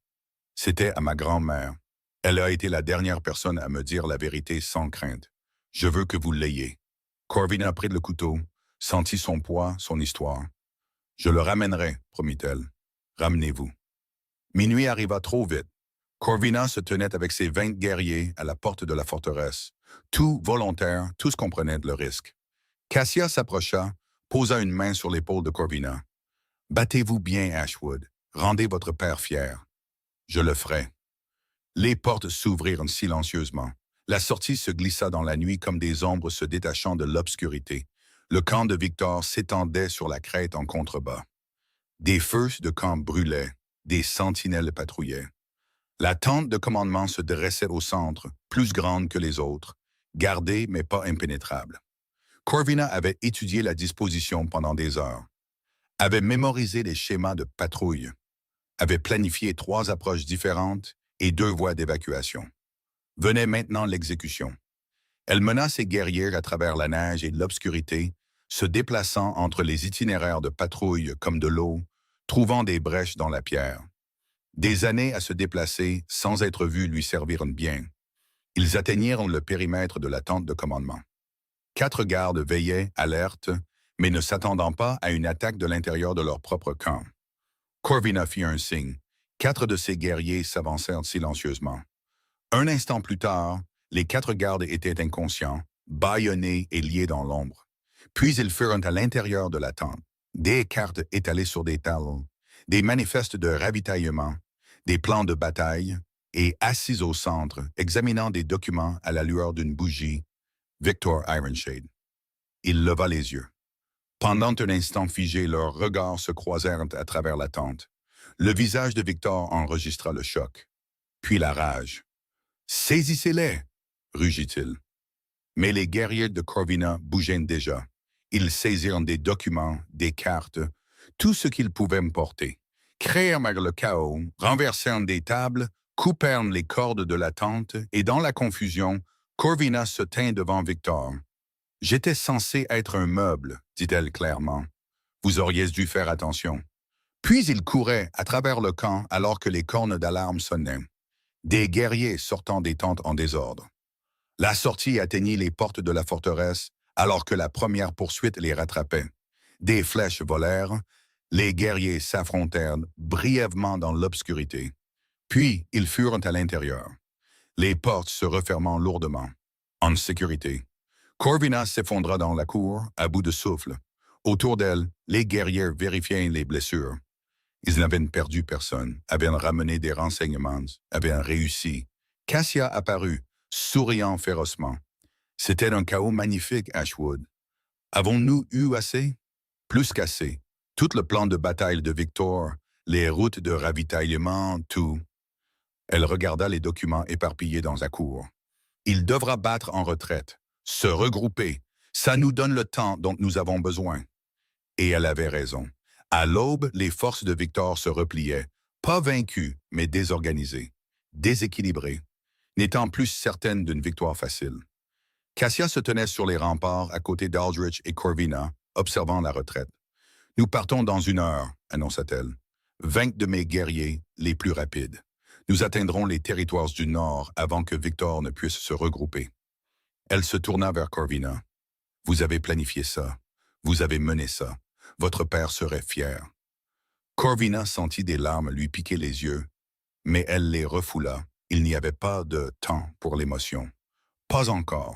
C'était à ma grand-mère. Elle a été la dernière personne à me dire la vérité sans crainte. Je veux que vous l'ayez. Corvina prit le couteau, sentit son poids, son histoire. Je le ramènerai, promit-elle. Ramenez-vous. Minuit arriva trop vite. Corvina se tenait avec ses 20 guerriers à la porte de la forteresse. Tout volontaire, tous comprenaient le risque. Cassia s'approcha, posa une main sur l'épaule de Corvina. « Battez-vous bien, Ashwood. Rendez votre père fier. »« Je le ferai. » Les portes s'ouvrirent silencieusement. La sortie se glissa dans la nuit comme des ombres se détachant de l'obscurité. Le camp de Victor s'étendait sur la crête en contrebas. Des feux de camp brûlaient, des sentinelles patrouillaient. La tente de commandement se dressait au centre, plus grande que les autres, gardée mais pas impénétrable. Corvina avait étudié la disposition pendant des heures, avait mémorisé les schémas de patrouille, avait planifié 3 approches différentes et 2 voies d'évacuation. Venait maintenant l'exécution. Elle mena ses guerriers à travers la neige et l'obscurité, se déplaçant entre les itinéraires de patrouille comme de l'eau, trouvant des brèches dans la pierre. Des années à se déplacer sans être vus lui servirent bien. Ils atteignirent le périmètre de la tente de commandement. 4 gardes veillaient, alertes, mais ne s'attendant pas à une attaque de l'intérieur de leur propre camp. Corvina fit un signe. 4 de ses guerriers s'avancèrent silencieusement. Un instant plus tard, les 4 gardes étaient inconscients, bâillonnés et liés dans l'ombre. Puis ils furent à l'intérieur de la tente. Des cartes étalées sur des tables, des manifestes de ravitaillement, des plans de bataille, et assis au centre, examinant des documents à la lueur d'une bougie, Victor Ironshade. Il leva les yeux. Pendant un instant figé, leurs regards se croisèrent à travers la tente. Le visage de Victor enregistra le choc, puis la rage. « Saisissez-les !» rugit-il. Mais les guerriers de Corvina bougeaient déjà. Ils saisirent des documents, des cartes, tout ce qu'ils pouvaient me porter. Créèrent le chaos, renversèrent des tables, coupèrent les cordes de la tente, et dans la confusion, Corvina se tint devant Victor. « J'étais censé être un meuble, dit-elle clairement. Vous auriez dû faire attention. » Puis il courait à travers le camp alors que les cornes d'alarme sonnaient. Des guerriers sortant des tentes en désordre. La sortie atteignit les portes de la forteresse alors que la première poursuite les rattrapait. Des flèches volèrent, les guerriers s'affrontèrent brièvement dans l'obscurité. Puis ils furent à l'intérieur. Les portes se refermant lourdement. En sécurité. Corvina s'effondra dans la cour, à bout de souffle. Autour d'elle, les guerriers vérifiaient les blessures. Ils n'avaient perdu personne, avaient ramené des renseignements, avaient réussi. Cassia apparut, souriant férocement. C'était un chaos magnifique, Ashwood. Avons-nous eu assez? Plus qu'assez. Tout le plan de bataille de Victor, les routes de ravitaillement, tout. Elle regarda les documents éparpillés dans la cour. Il devra battre en retraite, se regrouper. Ça nous donne le temps dont nous avons besoin. Et elle avait raison. À l'aube, les forces de Victor se repliaient, pas vaincues, mais désorganisées, déséquilibrées, n'étant plus certaines d'une victoire facile. Cassia se tenait sur les remparts à côté d'Aldrich et Corvina, observant la retraite. « Nous partons dans 1 heure, annonça-t-elle. 20 de mes guerriers, les plus rapides. Nous atteindrons les territoires du Nord avant que Victor ne puisse se regrouper. » Elle se tourna vers Corvina. « Vous avez planifié ça. Vous avez mené ça. Votre père serait fier. » Corvina sentit des larmes lui piquer les yeux, mais elle les refoula. Il n'y avait pas de temps pour l'émotion. Pas encore.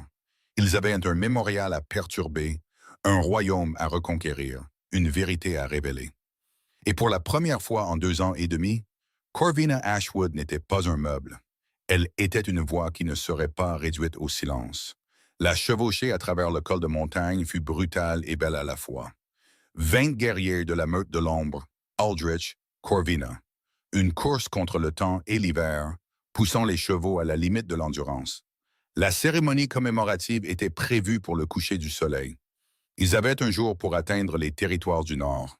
Ils avaient un mémorial à perturber, un royaume à reconquérir, une vérité à révéler. Et pour la première fois en 2 ans et demi, Corvina Ashwood n'était pas un meuble. Elle était une voix qui ne serait pas réduite au silence. La chevauchée à travers le col de montagne fut brutale et belle à la fois. 20 guerriers de la meute de l'ombre, Aldrich, Corvina. Une course contre le temps et l'hiver, poussant les chevaux à la limite de l'endurance. La cérémonie commémorative était prévue pour le coucher du soleil. Ils avaient un jour pour atteindre les territoires du Nord.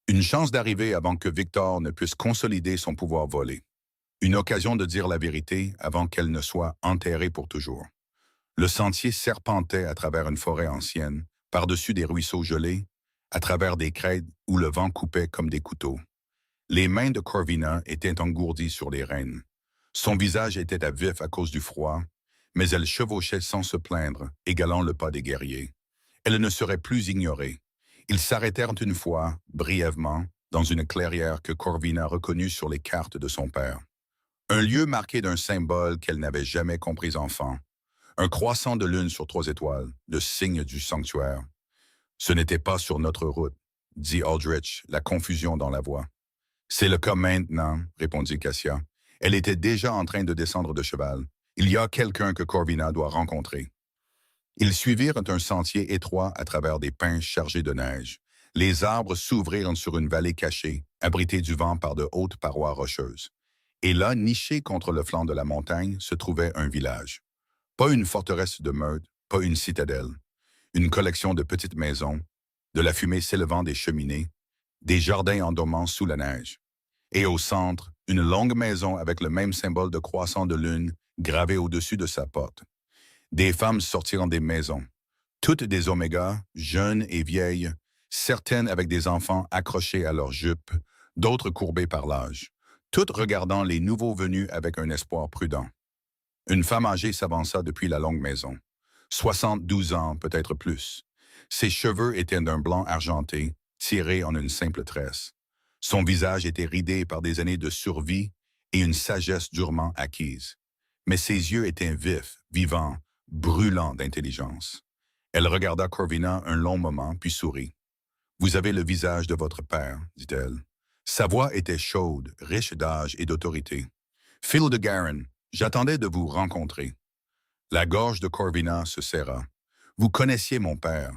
Une chance d'arriver avant que Victor ne puisse consolider son pouvoir volé. Une occasion de dire la vérité avant qu'elle ne soit enterrée pour toujours. Le sentier serpentait à travers une forêt ancienne, par-dessus des ruisseaux gelés, à travers des crêtes où le vent coupait comme des couteaux. Les mains de Corvina étaient engourdies sur les rênes. Son visage était à vif à cause du froid, mais elle chevauchait sans se plaindre, égalant le pas des guerriers. Elle ne serait plus ignorée. Ils s'arrêtèrent une fois, brièvement, dans une clairière que Corvina reconnut sur les cartes de son père. Un lieu marqué d'un symbole qu'elle n'avait jamais compris enfant. Un croissant de lune sur 3 étoiles, le signe du sanctuaire. « Ce n'était pas sur notre route », dit Aldrich, la confusion dans la voix. « C'est le cas maintenant », répondit Cassia. Elle était déjà en train de descendre de cheval. Il y a quelqu'un que Corvina doit rencontrer. Ils suivirent un sentier étroit à travers des pins chargés de neige. Les arbres s'ouvrirent sur une vallée cachée, abritée du vent par de hautes parois rocheuses. Et là, niché contre le flanc de la montagne, se trouvait un village. Pas une forteresse de meute, pas une citadelle. Une collection de petites maisons, de la fumée s'élevant des cheminées, des jardins en dormant sous la neige. Et au centre, une longue maison avec le même symbole de croissant de lune gravé au-dessus de sa porte. Des femmes sortirent des maisons, toutes des omégas, jeunes et vieilles, certaines avec des enfants accrochés à leurs jupes, d'autres courbés par l'âge, toutes regardant les nouveaux venus avec un espoir prudent. Une femme âgée s'avança depuis la longue maison. 72 ans, peut-être plus. Ses cheveux étaient d'un blanc argenté, tirés en une simple tresse. Son visage était ridé par des années de survie et une sagesse durement acquise. Mais ses yeux étaient vifs, vivants, brûlants d'intelligence. Elle regarda Corvina un long moment, puis sourit. « Vous avez le visage de votre père, dit-elle. » Sa voix était chaude, riche d'âge et d'autorité. « Phil de Garin, j'attendais de vous rencontrer. » La gorge de Corvina se serra. « Vous connaissiez mon père.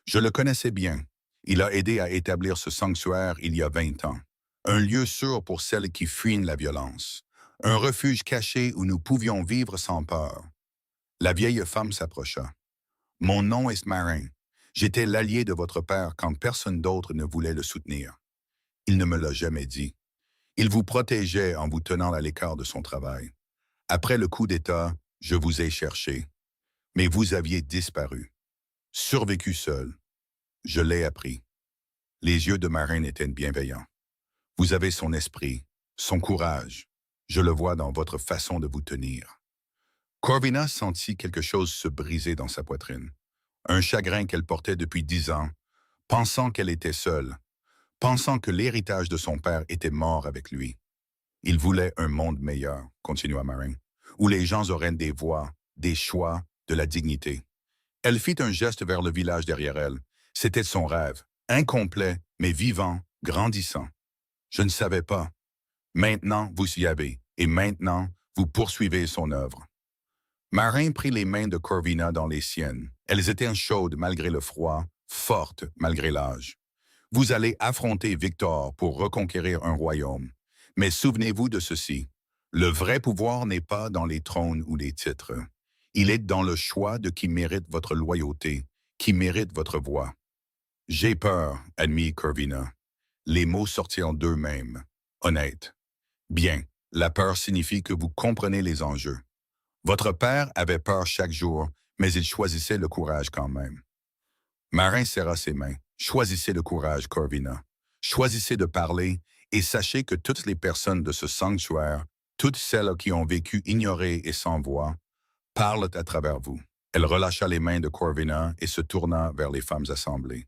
Je le connaissais bien. Il a aidé à établir ce sanctuaire il y a 20 ans. Un lieu sûr pour celles qui fuient la violence. Un refuge caché où nous pouvions vivre sans peur. » La vieille femme s'approcha. « Mon nom est Marin. J'étais l'allié de votre père quand personne d'autre ne voulait le soutenir. Il ne me l'a jamais dit. Il vous protégeait en vous tenant à l'écart de son travail. Après le coup d'État, je vous ai cherché. Mais vous aviez disparu. Survécu seul. Je l'ai appris. » Les yeux de Marin étaient bienveillants. « Vous avez son esprit, son courage. Je le vois dans votre façon de vous tenir. » Corvina sentit quelque chose se briser dans sa poitrine. Un chagrin qu'elle portait depuis 10 ans, pensant qu'elle était seule, pensant que l'héritage de son père était mort avec lui. Il voulait un monde meilleur, continua Marin, où les gens auraient des voix, des choix, de la dignité. Elle fit un geste vers le village derrière elle. C'était son rêve, incomplet, mais vivant, grandissant. Je ne savais pas. Maintenant, vous y avez, et maintenant, vous poursuivez son œuvre. Marin prit les mains de Corvina dans les siennes. Elles étaient chaudes malgré le froid, fortes malgré l'âge. Vous allez affronter Victor pour reconquérir un royaume. Mais souvenez-vous de ceci. Le vrai pouvoir n'est pas dans les trônes ou les titres. Il est dans le choix de qui mérite votre loyauté, qui mérite votre voix. J'ai peur, admit Corvina. Les mots sortirent d'eux-mêmes. Honnête. Bien, la peur signifie que vous comprenez les enjeux. Votre père avait peur chaque jour, mais il choisissait le courage quand même. Marin serra ses mains. Choisissez le courage, Corvina. Choisissez de parler et sachez que toutes les personnes de ce sanctuaire, toutes celles qui ont vécu ignorées et sans voix, parlent à travers vous. Elle relâcha les mains de Corvina et se tourna vers les femmes assemblées.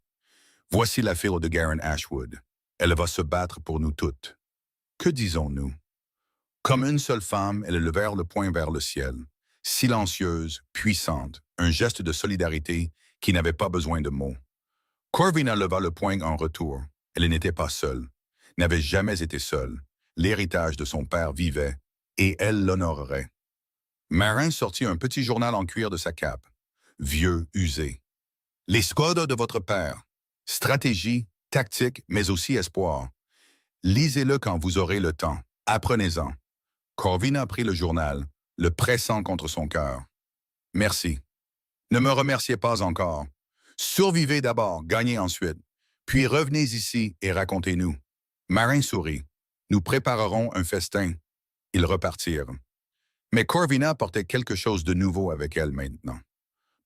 Voici la fille de Garen Ashwood. Elle va se battre pour nous toutes. Que disons-nous? Comme une seule femme, elles levèrent le poing vers le ciel, silencieuse, puissante, un geste de solidarité qui n'avait pas besoin de mots. Corvina leva le poing en retour. Elle n'était pas seule, n'avait jamais été seule. L'héritage de son père vivait, et elle l'honorerait. Marin sortit un petit journal en cuir de sa cape, vieux, usé. Les squads de votre père. Stratégie, tactique, mais aussi espoir. Lisez-le quand vous aurez le temps. Apprenez-en. Corvina prit le journal, le pressant contre son cœur. Merci. Ne me remerciez pas encore. Survivez d'abord, gagnez ensuite. Puis revenez ici et racontez-nous. Marin sourit. Nous préparerons un festin. Ils repartirent. Mais Corvina portait quelque chose de nouveau avec elle maintenant.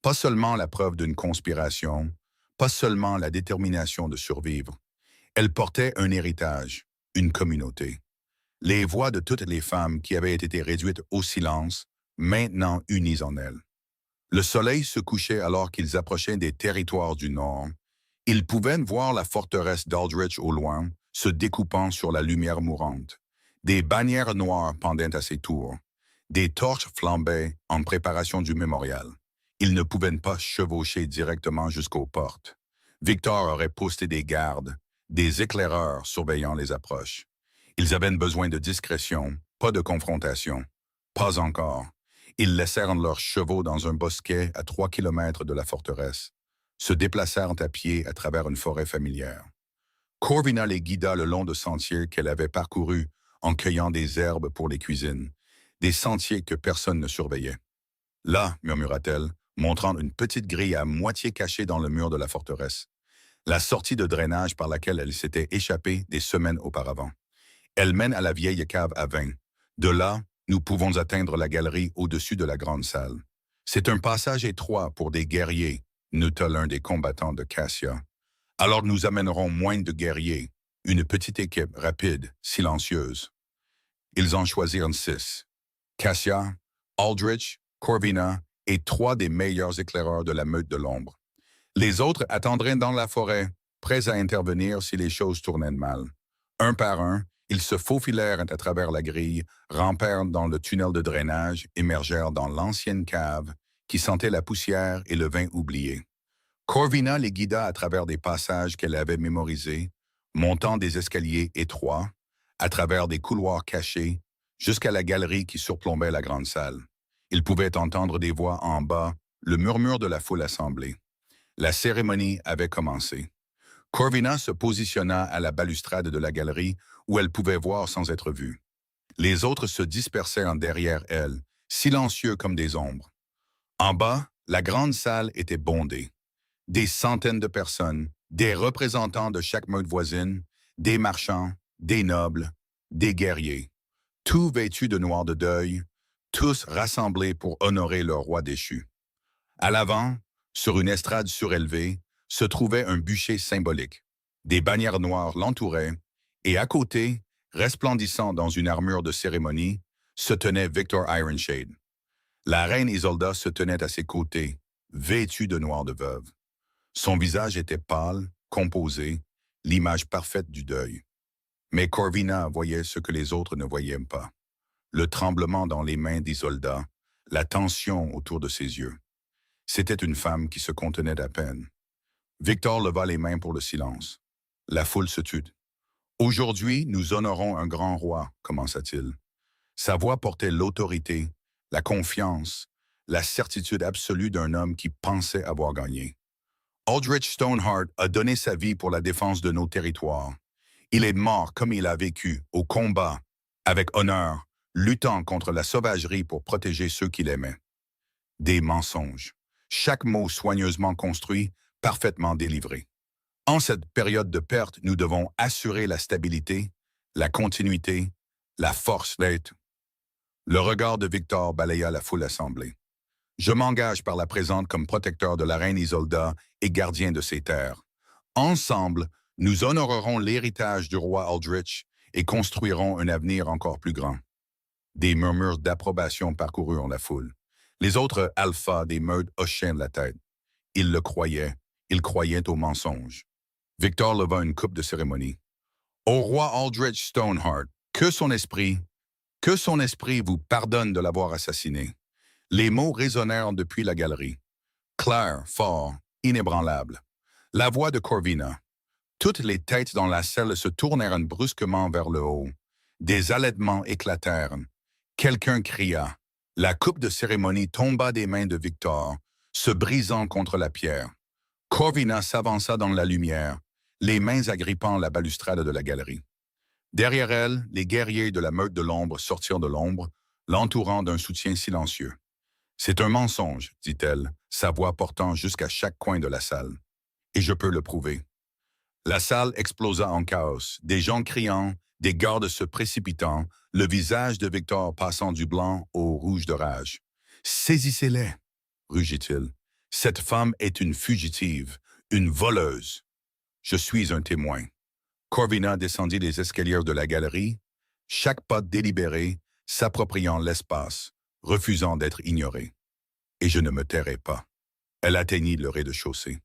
Pas seulement la preuve d'une conspiration, pas seulement la détermination de survivre. Elle portait un héritage, une communauté. Les voix de toutes les femmes qui avaient été réduites au silence, maintenant unies en elle. Le soleil se couchait alors qu'ils approchaient des territoires du Nord. Ils pouvaient voir la forteresse d'Aldrich au loin, se découpant sur la lumière mourante. Des bannières noires pendaient à ses tours. Des torches flambaient en préparation du mémorial. Ils ne pouvaient pas chevaucher directement jusqu'aux portes. Victor aurait posté des gardes, des éclaireurs surveillant les approches. Ils avaient besoin de discrétion, pas de confrontation. Pas encore. Ils laissèrent leurs chevaux dans un bosquet à 3 kilomètres de la forteresse, se déplacèrent à pied à travers une forêt familière. Corvina les guida le long de sentiers qu'elle avait parcourus en cueillant des herbes pour les cuisines, des sentiers que personne ne surveillait. Là, murmura-t-elle, montrant une petite grille à moitié cachée dans le mur de la forteresse, la sortie de drainage par laquelle elle s'était échappée des semaines auparavant. Elle mène à la vieille cave à vin. De là, nous pouvons atteindre la galerie au-dessus de la grande salle. C'est un passage étroit pour des guerriers, nota l'un des combattants de Cassia. Alors nous amènerons moins de guerriers, une petite équipe rapide, silencieuse. Ils en choisirent 6. Cassia, Aldrich, Corvina et 3 des meilleurs éclaireurs de la meute de l'ombre. Les autres attendraient dans la forêt, prêts à intervenir si les choses tournaient mal. Un par un, ils se faufilèrent à travers la grille, rampèrent dans le tunnel de drainage, émergèrent dans l'ancienne cave qui sentait la poussière et le vin oublié. Corvina les guida à travers des passages qu'elle avait mémorisés, montant des escaliers étroits, à travers des couloirs cachés, jusqu'à la galerie qui surplombait la grande salle. Ils pouvaient entendre des voix en bas, le murmure de la foule assemblée. La cérémonie avait commencé. Corvina se positionna à la balustrade de la galerie où elle pouvait voir sans être vue. Les autres se dispersèrent derrière elle, silencieux comme des ombres. En bas, la grande salle était bondée. Des centaines de personnes, des représentants de chaque meute voisine, des marchands, des nobles, des guerriers, tous vêtus de noir de deuil, tous rassemblés pour honorer leur roi déchu. À l'avant, sur une estrade surélevée, se trouvait un bûcher symbolique. Des bannières noires l'entouraient, et à côté, resplendissant dans une armure de cérémonie, se tenait Victor Ironshade. La reine Isolda se tenait à ses côtés, vêtue de noir de veuve. Son visage était pâle, composé, l'image parfaite du deuil. Mais Corvina voyait ce que les autres ne voyaient pas. Le tremblement dans les mains d'Isolda, la tension autour de ses yeux. C'était une femme qui se contenait à peine. Victor leva les mains pour le silence. La foule se tut. « Aujourd'hui, nous honorons un grand roi », commença-t-il. Sa voix portait l'autorité, la confiance, la certitude absolue d'un homme qui pensait avoir gagné. Aldrich Stoneheart a donné sa vie pour la défense de nos territoires. Il est mort comme il a vécu, au combat, avec honneur, luttant contre la sauvagerie pour protéger ceux qu'il aimait. Des mensonges. Chaque mot soigneusement construit, parfaitement délivré. En cette période de perte, nous devons assurer la stabilité, la continuité, la force d'être. Le regard de Victor balaya la foule assemblée. Je m'engage par la présente comme protecteur de la reine Isolda et gardien de ses terres. Ensemble, nous honorerons l'héritage du roi Aldrich et construirons un avenir encore plus grand. Des murmures d'approbation parcoururent la foule. Les autres alphas des meutes hochaient la tête. Ils le croyaient, ils croyaient au mensonge. Victor leva une coupe de cérémonie. Au roi Aldrich Stoneheart, que son esprit vous pardonne de l'avoir assassiné. Les mots résonnèrent depuis la galerie. Clair, fort, inébranlable. La voix de Corvina. Toutes les têtes dans la salle se tournèrent brusquement vers le haut. Des halètements éclatèrent. Quelqu'un cria. La coupe de cérémonie tomba des mains de Victor, se brisant contre la pierre. Corvina s'avança dans la lumière, les mains agrippant la balustrade de la galerie. Derrière elle, les guerriers de la meute de l'ombre sortirent de l'ombre, l'entourant d'un soutien silencieux. « C'est un mensonge, dit-elle, sa voix portant jusqu'à chaque coin de la salle. Et je peux le prouver. » La salle explosa en chaos, des gens criant, des gardes se précipitant, le visage de Victor passant du blanc au rouge de rage. « Saisissez-les, rugit-il. Cette femme est une fugitive, une voleuse. Je suis un témoin. » Corvina descendit les escaliers de la galerie, chaque pas délibéré, s'appropriant l'espace, refusant d'être ignorée. Et je ne me tairai pas. Elle atteignit le rez-de-chaussée.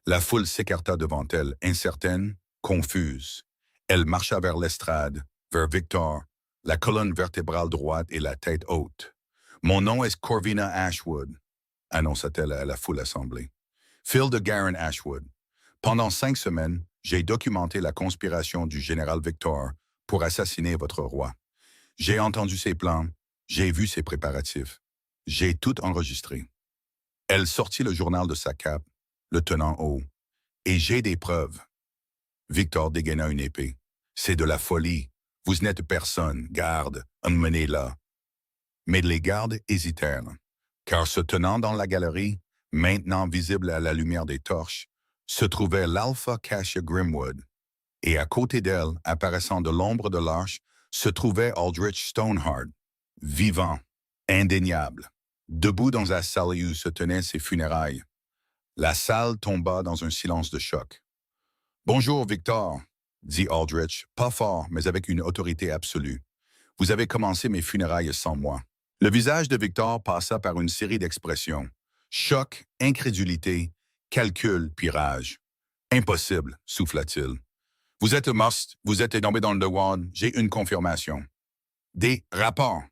La foule s'écarta devant elle, incertaine, confuse. Elle marcha vers l'estrade, vers Victor, la colonne vertébrale droite et la tête haute. « Mon nom est Corvina Ashwood », annonça-t-elle à la foule assemblée. « Phil de Garin Ashwood. Pendant 5 semaines, j'ai documenté la conspiration du général Victor pour assassiner votre roi. J'ai entendu ses plans, j'ai vu ses préparatifs. J'ai tout enregistré. » Elle sortit le journal de sa cape, le tenant haut. « Et j'ai des preuves. » Victor dégaina une épée. « C'est de la folie. Vous n'êtes personne. Garde, emmenez-la. » Mais les gardes hésitèrent, car se tenant dans la galerie, maintenant visible à la lumière des torches, se trouvait l'Alpha Cassia Grimwood, et à côté d'elle, apparaissant de l'ombre de l'arche, se trouvait Aldrich Stoneheart, vivant, indéniable, debout dans la salle où se tenaient ses funérailles. La salle tomba dans un silence de choc. « Bonjour, Victor, » dit Aldrich, pas fort, mais avec une autorité absolue. « Vous avez commencé mes funérailles sans moi. » Le visage de Victor passa par une série d'expressions. Choc, incrédulité, calcul, puis rage. « Impossible, souffla-t-il. Vous êtes must, vous êtes tombé dans le devoir, j'ai une confirmation. »« Des rapports. »«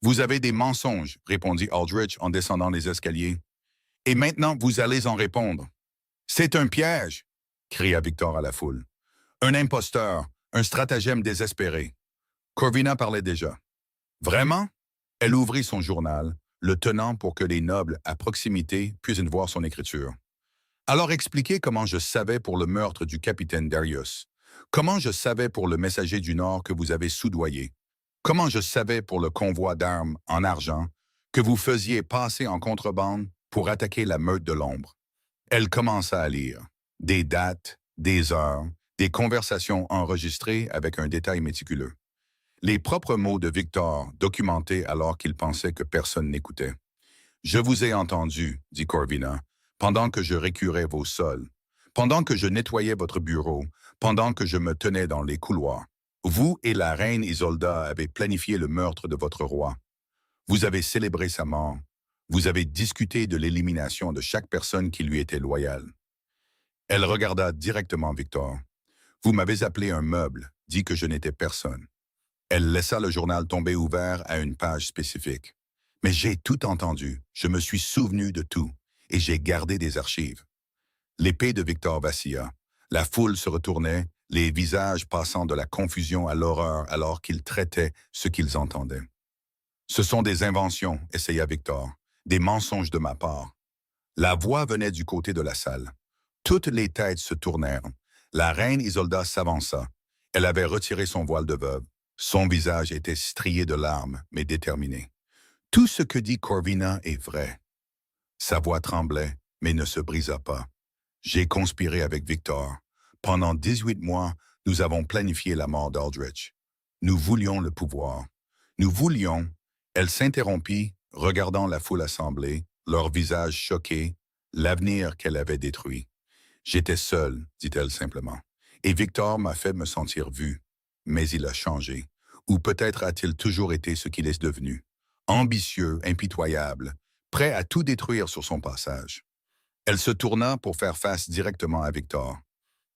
Vous avez des mensonges, » répondit Aldrich en descendant les escaliers. « Et maintenant, vous allez en répondre. »« C'est un piège !» cria Victor à la foule. « Un imposteur, un stratagème désespéré. » Corvina parlait déjà. « Vraiment ?» Elle ouvrit son journal, le tenant pour que les nobles à proximité puissent voir son écriture. « Alors expliquez comment je savais pour le meurtre du capitaine Darius. Comment je savais pour le messager du Nord que vous avez soudoyé. Comment je savais pour le convoi d'armes en argent que vous faisiez passer en contrebande pour attaquer la meute de l'ombre. » Elle commença à lire. Des dates, des heures, des conversations enregistrées avec un détail méticuleux. Les propres mots de Victor, documentés alors qu'il pensait que personne n'écoutait. « Je vous ai entendu, » dit Corvina, « pendant que je récurais vos sols, pendant que je nettoyais votre bureau, pendant que je me tenais dans les couloirs. Vous et la reine Isolda avez planifié le meurtre de votre roi. Vous avez célébré sa mort. Vous avez discuté de l'élimination de chaque personne qui lui était loyale. » Elle regarda directement Victor. « Vous m'avez appelé un meuble, dit que je n'étais personne. » Elle laissa le journal tomber ouvert à une page spécifique. « Mais j'ai tout entendu, je me suis souvenu de tout, et j'ai gardé des archives. » L'épée de Victor vacilla. La foule se retournait, les visages passant de la confusion à l'horreur alors qu'ils traitaient ce qu'ils entendaient. « Ce sont des inventions, » essaya Victor, « des mensonges de ma part. » La voix venait du côté de la salle. Toutes les têtes se tournèrent. La reine Isolda s'avança. Elle avait retiré son voile de veuve. Son visage était strié de larmes, mais déterminé. « Tout ce que dit Corvina est vrai. » Sa voix tremblait, mais ne se brisa pas. « J'ai conspiré avec Victor. Pendant 18 mois, nous avons planifié la mort d'Aldrich. Nous voulions le pouvoir. Nous voulions... Elle s'interrompit, regardant la foule assemblée, leur visage choqué, l'avenir qu'elle avait détruit. J'étais seule, dit-elle simplement, et Victor m'a fait me sentir vue. Mais il a changé. Ou peut-être a-t-il toujours été ce qu'il est devenu. Ambitieux, impitoyable, prêt à tout détruire sur son passage. Elle se tourna pour faire face directement à Victor.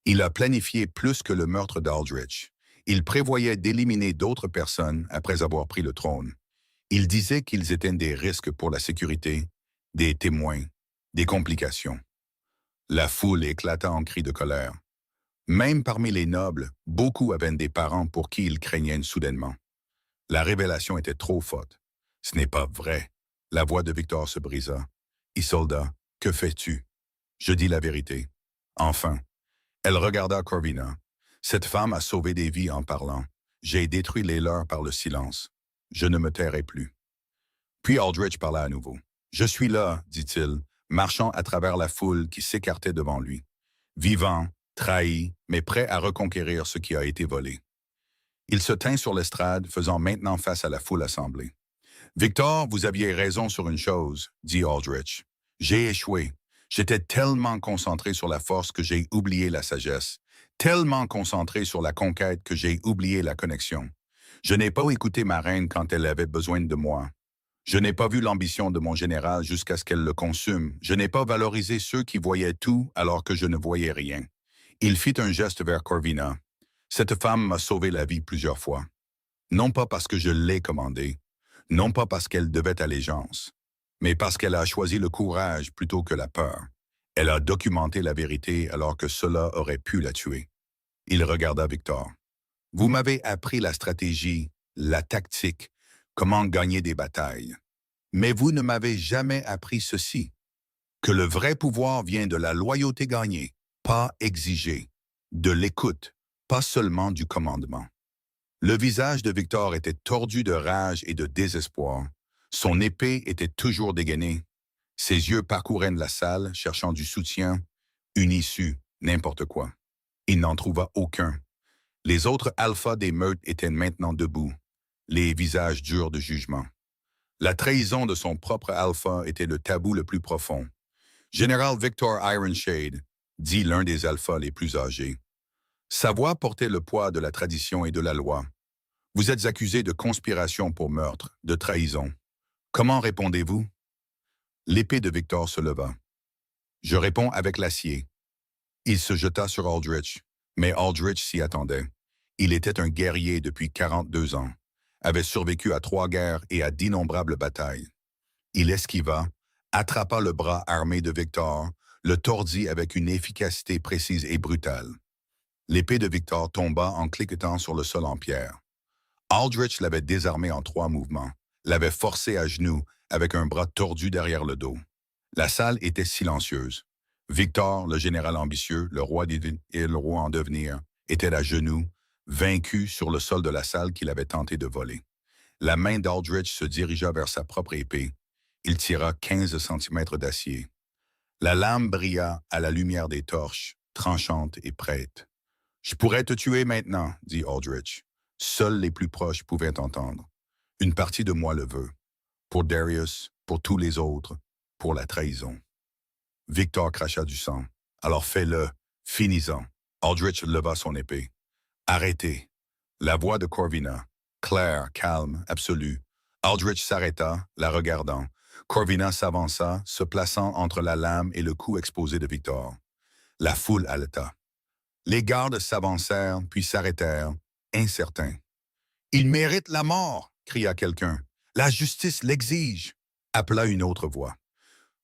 Il a planifié plus que le meurtre d'Aldrich. Il prévoyait d'éliminer d'autres personnes après avoir pris le trône. Il disait qu'ils étaient des risques pour la sécurité, des témoins, des complications. La foule éclata en cris de colère. Même parmi les nobles, beaucoup avaient des parents pour qui ils craignaient soudainement. La révélation était trop forte. Ce n'est pas vrai. La voix de Victor se brisa. Isolda, que fais-tu? Je dis la vérité. Enfin. Elle regarda Corvina. Cette femme a sauvé des vies en parlant. J'ai détruit les leurs par le silence. Je ne me tairai plus. Puis Aldrich parla à nouveau. Je suis là, dit-il, marchant à travers la foule qui s'écartait devant lui. Vivant, trahi, mais prêt à reconquérir ce qui a été volé. Il se tint sur l'estrade, faisant maintenant face à la foule assemblée. Victor, vous aviez raison sur une chose, dit Aldrich. J'ai échoué. J'étais tellement concentré sur la force que j'ai oublié la sagesse, tellement concentré sur la conquête que j'ai oublié la connexion. Je n'ai pas écouté ma reine quand elle avait besoin de moi. Je n'ai pas vu l'ambition de mon général jusqu'à ce qu'elle le consume. Je n'ai pas valorisé ceux qui voyaient tout alors que je ne voyais rien. Il fit un geste vers Corvina. Cette femme m'a sauvé la vie plusieurs fois. Non pas parce que je l'ai commandée, non pas parce qu'elle devait allégeance, mais parce qu'elle a choisi le courage plutôt que la peur. Elle a documenté la vérité alors que cela aurait pu la tuer. Il regarda Victor. Vous m'avez appris la stratégie, la tactique, comment gagner des batailles. Mais vous ne m'avez jamais appris ceci, que le vrai pouvoir vient de la loyauté gagnée, pas exigée, de l'écoute, pas seulement du commandement. Le visage de Victor était tordu de rage et de désespoir. Son épée était toujours dégainée. Ses yeux parcouraient la salle, cherchant du soutien, une issue, n'importe quoi. Il n'en trouva aucun. Les autres alphas des meutes étaient maintenant debout, les visages durs de jugement. La trahison de son propre alpha était le tabou le plus profond. Général Victor Ironshade, dit l'un des alphas les plus âgés. Sa voix portait le poids de la tradition et de la loi. Vous êtes accusé de conspiration pour meurtre, de trahison. Comment répondez-vous? L'épée de Victor se leva. Je réponds avec l'acier. Il se jeta sur Aldrich, mais Aldrich s'y attendait. Il était un guerrier depuis 42 ans, avait survécu à 3 guerres et à d'innombrables batailles. Il esquiva, attrapa le bras armé de Victor, le tordit avec une efficacité précise et brutale. L'épée de Victor tomba en cliquetant sur le sol en pierre. Aldrich l'avait désarmé en 3 mouvements, l'avait forcé à genoux avec un bras tordu derrière le dos. La salle était silencieuse. Victor, le général ambitieux, le roi et le roi en devenir, était à genoux, vaincu sur le sol de la salle qu'il avait tenté de voler. La main d'Aldrich se dirigea vers sa propre épée. Il tira 15 centimètres d'acier. La lame brilla à la lumière des torches, tranchante et prête. « Je pourrais te tuer maintenant, » dit Aldrich. Seuls les plus proches pouvaient entendre. Une partie de moi le veut. Pour Darius, pour tous les autres, pour la trahison. Victor cracha du sang. Alors fais-le, finis-en. Aldrich leva son épée. Arrêtez. La voix de Corvina, claire, calme, absolue. Aldrich s'arrêta, la regardant. Corvina s'avança, se plaçant entre la lame et le cou exposé de Victor. La foule haleta. Les gardes s'avancèrent, puis s'arrêtèrent, incertains. « Il mérite la mort !» cria quelqu'un. « La justice l'exige !» appela une autre voix.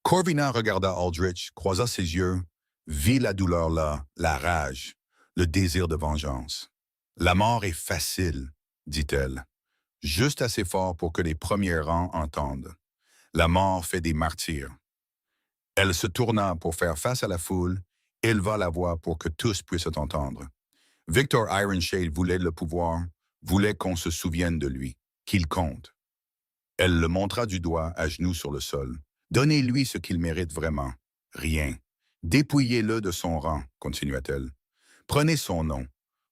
Corvina regarda Aldrich, croisa ses yeux, vit la douleur là, la rage, le désir de vengeance. « La mort est facile, » dit-elle, juste assez fort pour que les premiers rangs entendent. La mort fait des martyrs. Elle se tourna pour faire face à la foule, éleva la voix pour que tous puissent entendre. Victor Ironshade voulait le pouvoir, voulait qu'on se souvienne de lui, qu'il compte. Elle le montra du doigt à genoux sur le sol. Donnez-lui ce qu'il mérite vraiment. Rien. Dépouillez-le de son rang, continua-t-elle. Prenez son nom.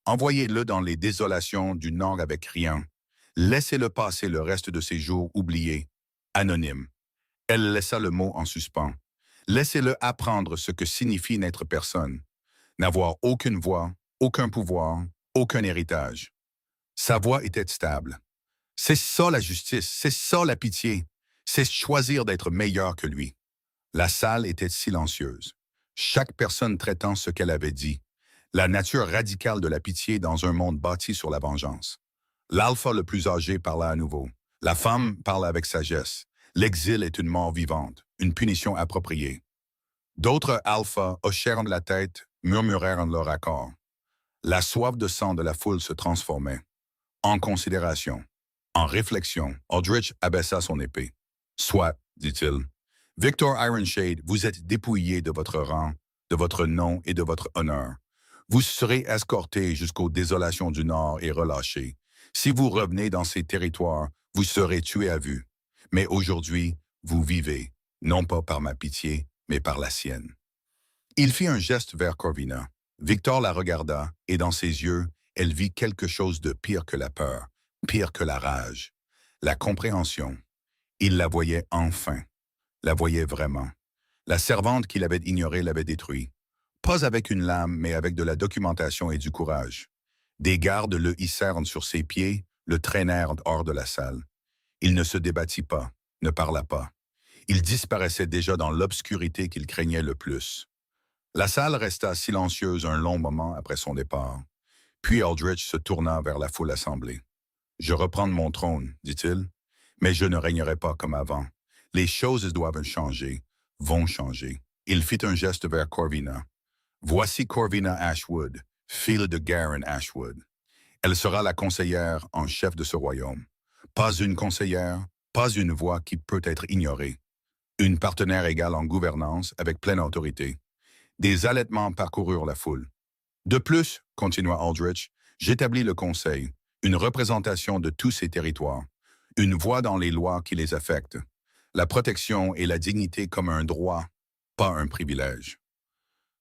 Envoyez-le dans les désolations du Nord avec rien. Laissez-le passer le reste de ses jours oubliés, anonyme. Elle laissa le mot en suspens. Laissez-le apprendre ce que signifie n'être personne. N'avoir aucune voix, aucun pouvoir, aucun héritage. Sa voix était stable. C'est ça la justice, c'est ça la pitié. C'est choisir d'être meilleur que lui. La salle était silencieuse. Chaque personne traitant ce qu'elle avait dit. La nature radicale de la pitié dans un monde bâti sur la vengeance. L'alpha le plus âgé parla à nouveau. La femme parla avec sagesse. L'exil est une mort vivante, une punition appropriée. D'autres alphas hochèrent la tête, murmurèrent leur accord. La soif de sang de la foule se transformait. En considération, en réflexion, Aldrich abaissa son épée. Soit, dit-il. Victor Ironshade, vous êtes dépouillé de votre rang, de votre nom et de votre honneur. Vous serez escorté jusqu'aux désolations du Nord et relâché. Si vous revenez dans ces territoires, vous serez tué à vue. Mais aujourd'hui, vous vivez, non pas par ma pitié, mais par la sienne. Il fit un geste vers Corvina. Victor la regarda, et dans ses yeux, elle vit quelque chose de pire que la peur, pire que la rage. La compréhension. Il la voyait enfin, la voyait vraiment. La servante qu'il avait ignorée l'avait détruit. Pas avec une lame, mais avec de la documentation et du courage. Des gardes le hissèrent sur ses pieds, le traînèrent hors de la salle. Il ne se débattit pas, ne parla pas. Il disparaissait déjà dans l'obscurité qu'il craignait le plus. La salle resta silencieuse un long moment après son départ. Puis Aldrich se tourna vers la foule assemblée. « Je reprends mon trône, dit-il, mais je ne régnerai pas comme avant. Les choses doivent changer, vont changer. » Il fit un geste vers Corvina. « Voici Corvina Ashwood, fille de Garin Ashwood. Elle sera la conseillère en chef de ce royaume. Pas une conseillère, pas une voix qui peut être ignorée. Une partenaire égale en gouvernance avec pleine autorité. » Des halètements parcoururent la foule. De plus, continua Aldrich, j'établis le Conseil, une représentation de tous ces territoires, une voix dans les lois qui les affectent, la protection et la dignité comme un droit, pas un privilège.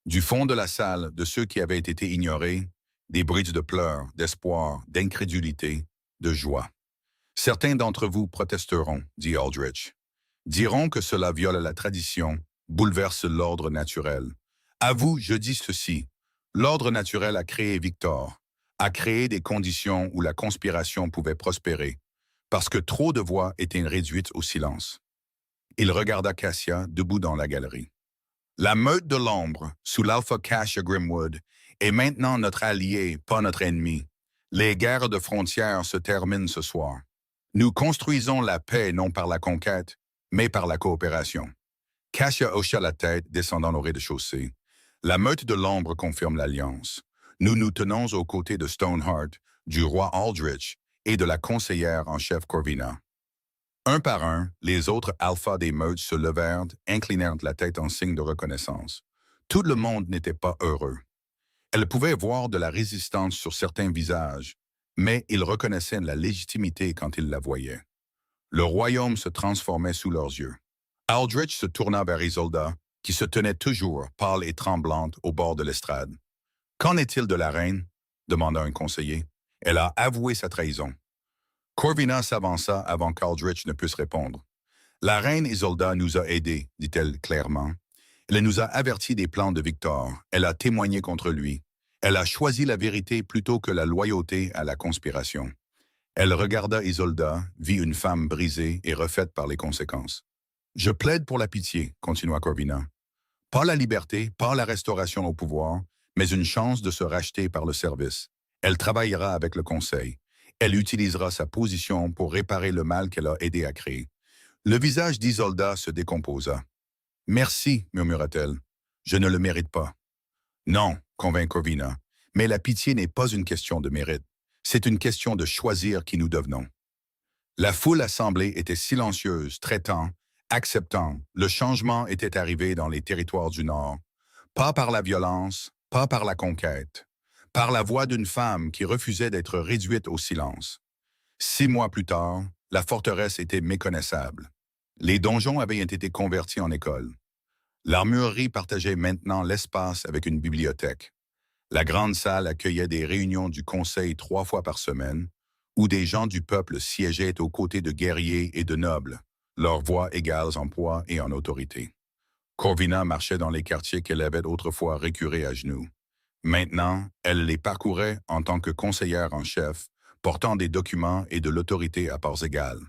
Du fond de la salle, de ceux qui avaient été ignorés, des bruits de pleurs, d'espoir, d'incrédulité, de joie. Certains d'entre vous protesteront, dit Aldrich. Diront que cela viole la tradition, bouleverse l'ordre naturel. À vous, je dis ceci. L'ordre naturel a créé Victor, a créé des conditions où la conspiration pouvait prospérer, parce que trop de voix étaient réduites au silence. Il regarda Cassia debout dans la galerie. La meute de l'ombre, sous l'alpha Cassia Grimwood, est maintenant notre allié, pas notre ennemi. Les guerres de frontières se terminent ce soir. Nous construisons la paix non par la conquête, mais par la coopération. Cassia hocha la tête, descendant au rez-de-chaussée. La meute de l'ombre confirme l'alliance. Nous nous tenons aux côtés de Stoneheart, du roi Aldrich et de la conseillère en chef Corvina. Un par un, les autres alphas des meutes se levèrent, inclinèrent la tête en signe de reconnaissance. Tout le monde n'était pas heureux. Elle pouvait voir de la résistance sur certains visages, mais ils reconnaissaient la légitimité quand ils la voyaient. Le royaume se transformait sous leurs yeux. Aldrich se tourna vers Isolda, qui se tenait toujours, pâle et tremblante, au bord de l'estrade. « Qu'en est-il de la reine ?» demanda un conseiller. « Elle a avoué sa trahison. » Corvina s'avança avant qu'Aldrich ne puisse répondre. « La reine Isolda nous a aidés, dit-elle clairement. Elle nous a avertis des plans de Victor. Elle a témoigné contre lui. Elle a choisi la vérité plutôt que la loyauté à la conspiration. » Elle regarda Isolda, vit une femme brisée et refaite par les conséquences. « Je plaide pour la pitié, continua Corvina. Pas la liberté, pas la restauration au pouvoir, mais une chance de se racheter par le service. Elle travaillera avec le Conseil. Elle utilisera sa position pour réparer le mal qu'elle a aidé à créer. » Le visage d'Isolda se décomposa. « Merci, murmura-t-elle. Je ne le mérite pas. »« Non, convint Corvina, mais la pitié n'est pas une question de mérite. C'est une question de choisir qui nous devenons. » La foule assemblée était silencieuse, traitant, acceptant. Le changement était arrivé dans les territoires du Nord. Pas par la violence, pas par la conquête. Par la voix d'une femme qui refusait d'être réduite au silence. 6 mois plus tard, la forteresse était méconnaissable. Les donjons avaient été convertis en école. L'armurerie partageait maintenant l'espace avec une bibliothèque. La grande salle accueillait des réunions du conseil 3 fois par semaine, où des gens du peuple siégeaient aux côtés de guerriers et de nobles, leurs voix égales en poids et en autorité. Corvina marchait dans les quartiers qu'elle avait autrefois récurés à genoux. Maintenant, elle les parcourait en tant que conseillère en chef, portant des documents et de l'autorité à parts égales.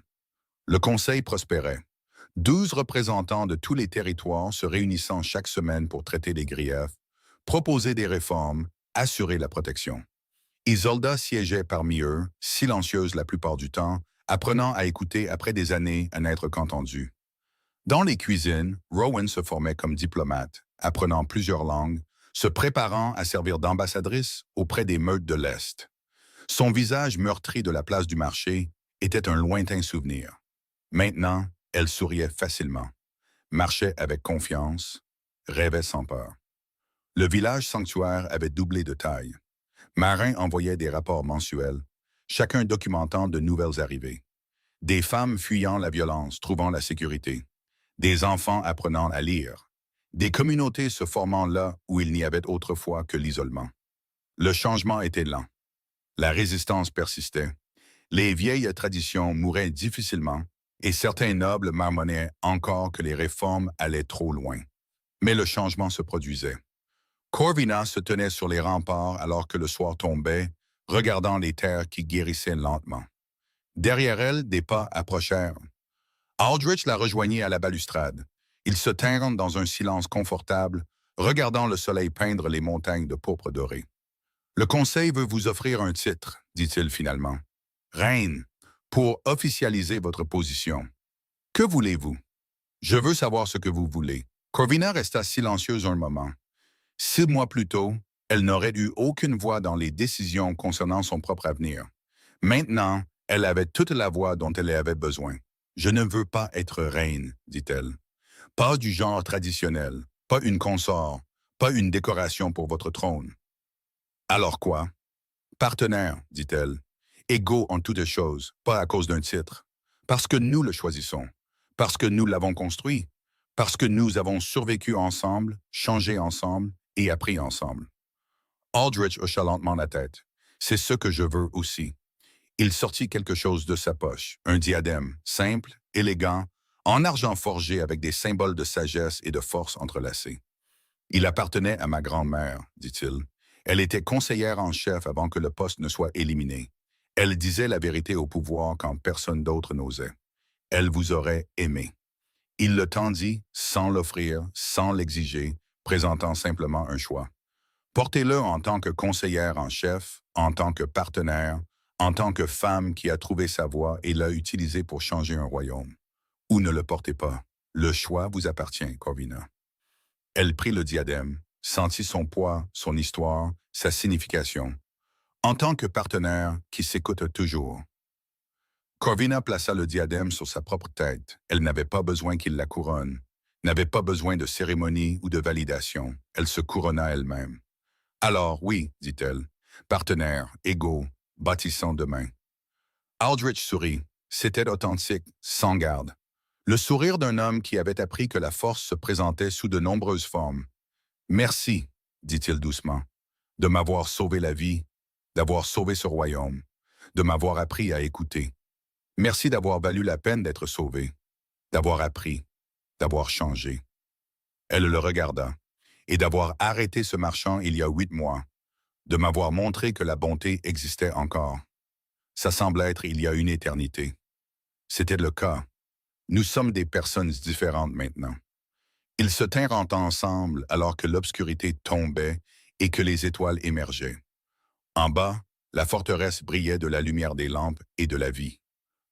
Le conseil prospérait. 12 représentants de tous les territoires se réunissant chaque semaine pour traiter des griefs, proposer des réformes, assurer la protection. Isolda siégeait parmi eux, silencieuse la plupart du temps, apprenant à écouter après des années à n'être qu'entendue. Dans les cuisines, Rowan se formait comme diplomate, apprenant plusieurs langues, se préparant à servir d'ambassadrice auprès des meutes de l'Est. Son visage meurtri de la place du marché était un lointain souvenir. Maintenant, elle souriait facilement, marchait avec confiance, rêvait sans peur. Le village sanctuaire avait doublé de taille. Marin envoyait des rapports mensuels, chacun documentant de nouvelles arrivées. Des femmes fuyant la violence, trouvant la sécurité. Des enfants apprenant à lire. Des communautés se formant là où il n'y avait autrefois que l'isolement. Le changement était lent. La résistance persistait. Les vieilles traditions mouraient difficilement et certains nobles marmonnaient encore que les réformes allaient trop loin. Mais le changement se produisait. Corvina se tenait sur les remparts alors que le soir tombait, regardant les terres qui guérissaient lentement. Derrière elle, des pas approchèrent. Aldrich la rejoignit à la balustrade. Ils se tinrent dans un silence confortable, regardant le soleil peindre les montagnes de pourpre doré. « Le Conseil veut vous offrir un titre, dit-il finalement. Reine, pour officialiser votre position. Que voulez-vous? Je veux savoir ce que vous voulez. » Corvina resta silencieuse un moment. 6 mois plus tôt, elle n'aurait eu aucune voix dans les décisions concernant son propre avenir. Maintenant, elle avait toute la voix dont elle avait besoin. « Je ne veux pas être reine, dit-elle. Pas du genre traditionnel, pas une consort, pas une décoration pour votre trône. Alors quoi? Partenaire, dit-elle. Égaux en toutes choses, pas à cause d'un titre. Parce que nous le choisissons, parce que nous l'avons construit, parce que nous avons survécu ensemble, changé ensemble et appris ensemble. » Aldrich hocha lentement la tête. « C'est ce que je veux aussi. » Il sortit quelque chose de sa poche, un diadème, simple, élégant, en argent forgé avec des symboles de sagesse et de force entrelacés. « Il appartenait à ma grand-mère, dit-il. Elle était conseillère en chef avant que le poste ne soit éliminé. Elle disait la vérité au pouvoir quand personne d'autre n'osait. Elle vous aurait aimé. » Il le tendit, sans l'offrir, sans l'exiger, présentant simplement un choix. Portez-le en tant que conseillère en chef, en tant que partenaire, en tant que femme qui a trouvé sa voie et l'a utilisée pour changer un royaume. Ou ne le portez pas. Le choix vous appartient, Corvina. Elle prit le diadème, sentit son poids, son histoire, sa signification. En tant que partenaire qui s'écoute toujours. Corvina plaça le diadème sur sa propre tête. Elle n'avait pas besoin qu'il la couronne, n'avait pas besoin de cérémonie ou de validation. Elle se couronna elle-même. « Alors, oui, dit-elle, partenaire, égaux, bâtissant demain. » Aldrich sourit. C'était authentique, sans garde. Le sourire d'un homme qui avait appris que la force se présentait sous de nombreuses formes. « Merci, dit-il doucement, de m'avoir sauvé la vie, d'avoir sauvé ce royaume, de m'avoir appris à écouter. Merci d'avoir valu la peine d'être sauvé, d'avoir appris, d'avoir changé. » Elle le regarda. « Et d'avoir arrêté ce marchand il y a 8 mois, de m'avoir montré que la bonté existait encore. Ça semble être il y a une éternité. C'était le cas. Nous sommes des personnes différentes maintenant. » Ils se tinrent ensemble alors que l'obscurité tombait et que les étoiles émergeaient. En bas, la forteresse brillait de la lumière des lampes et de la vie.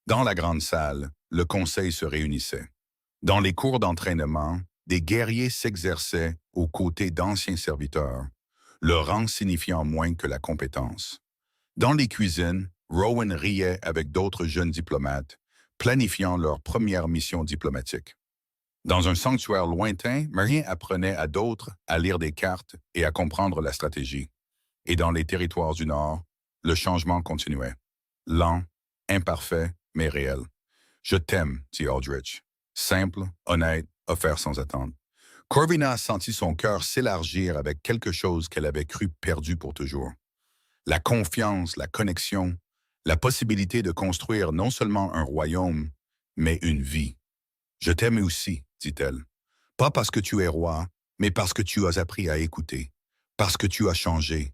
Dans la grande salle, le conseil se réunissait. Dans les cours d'entraînement, des guerriers s'exerçaient aux côtés d'anciens serviteurs, le rang signifiant moins que la compétence. Dans les cuisines, Rowan riait avec d'autres jeunes diplomates, planifiant leur première mission diplomatique. Dans un sanctuaire lointain, Marien apprenait à d'autres à lire des cartes et à comprendre la stratégie. Et dans les territoires du Nord, le changement continuait. Lent, imparfait, mais réel. « Je t'aime, dit Aldrich. Simple, honnête, offert sans attendre. » Corvina sentit son cœur s'élargir avec quelque chose qu'elle avait cru perdu pour toujours. La confiance, la connexion, la possibilité de construire non seulement un royaume, mais une vie. Je t'aime aussi, dit-elle. Pas parce que tu es roi, mais parce que tu as appris à écouter, parce que tu as changé,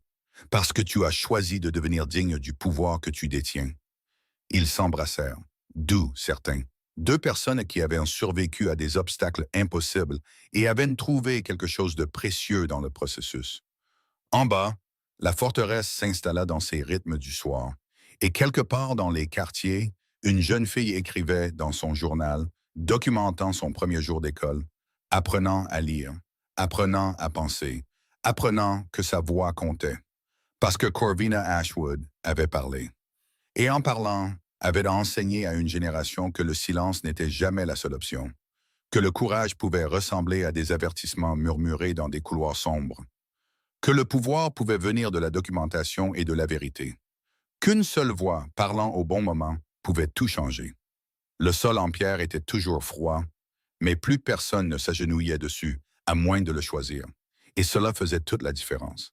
parce que tu as choisi de devenir digne du pouvoir que tu détiens. Ils s'embrassèrent, doux certains, deux personnes qui avaient survécu à des obstacles impossibles et avaient trouvé quelque chose de précieux dans le processus. En bas, la forteresse s'installa dans ses rythmes du soir, et quelque part dans les quartiers, une jeune fille écrivait dans son journal, documentant son premier jour d'école, apprenant à lire, apprenant à penser, apprenant que sa voix comptait, parce que Corvina Ashwood avait parlé. Et en parlant, avait enseigné à une génération que le silence n'était jamais la seule option, que le courage pouvait ressembler à des avertissements murmurés dans des couloirs sombres, que le pouvoir pouvait venir de la documentation et de la vérité, qu'une seule voix parlant au bon moment pouvait tout changer. Le sol en pierre était toujours froid, mais plus personne ne s'agenouillait dessus, à moins de le choisir. Et cela faisait toute la différence.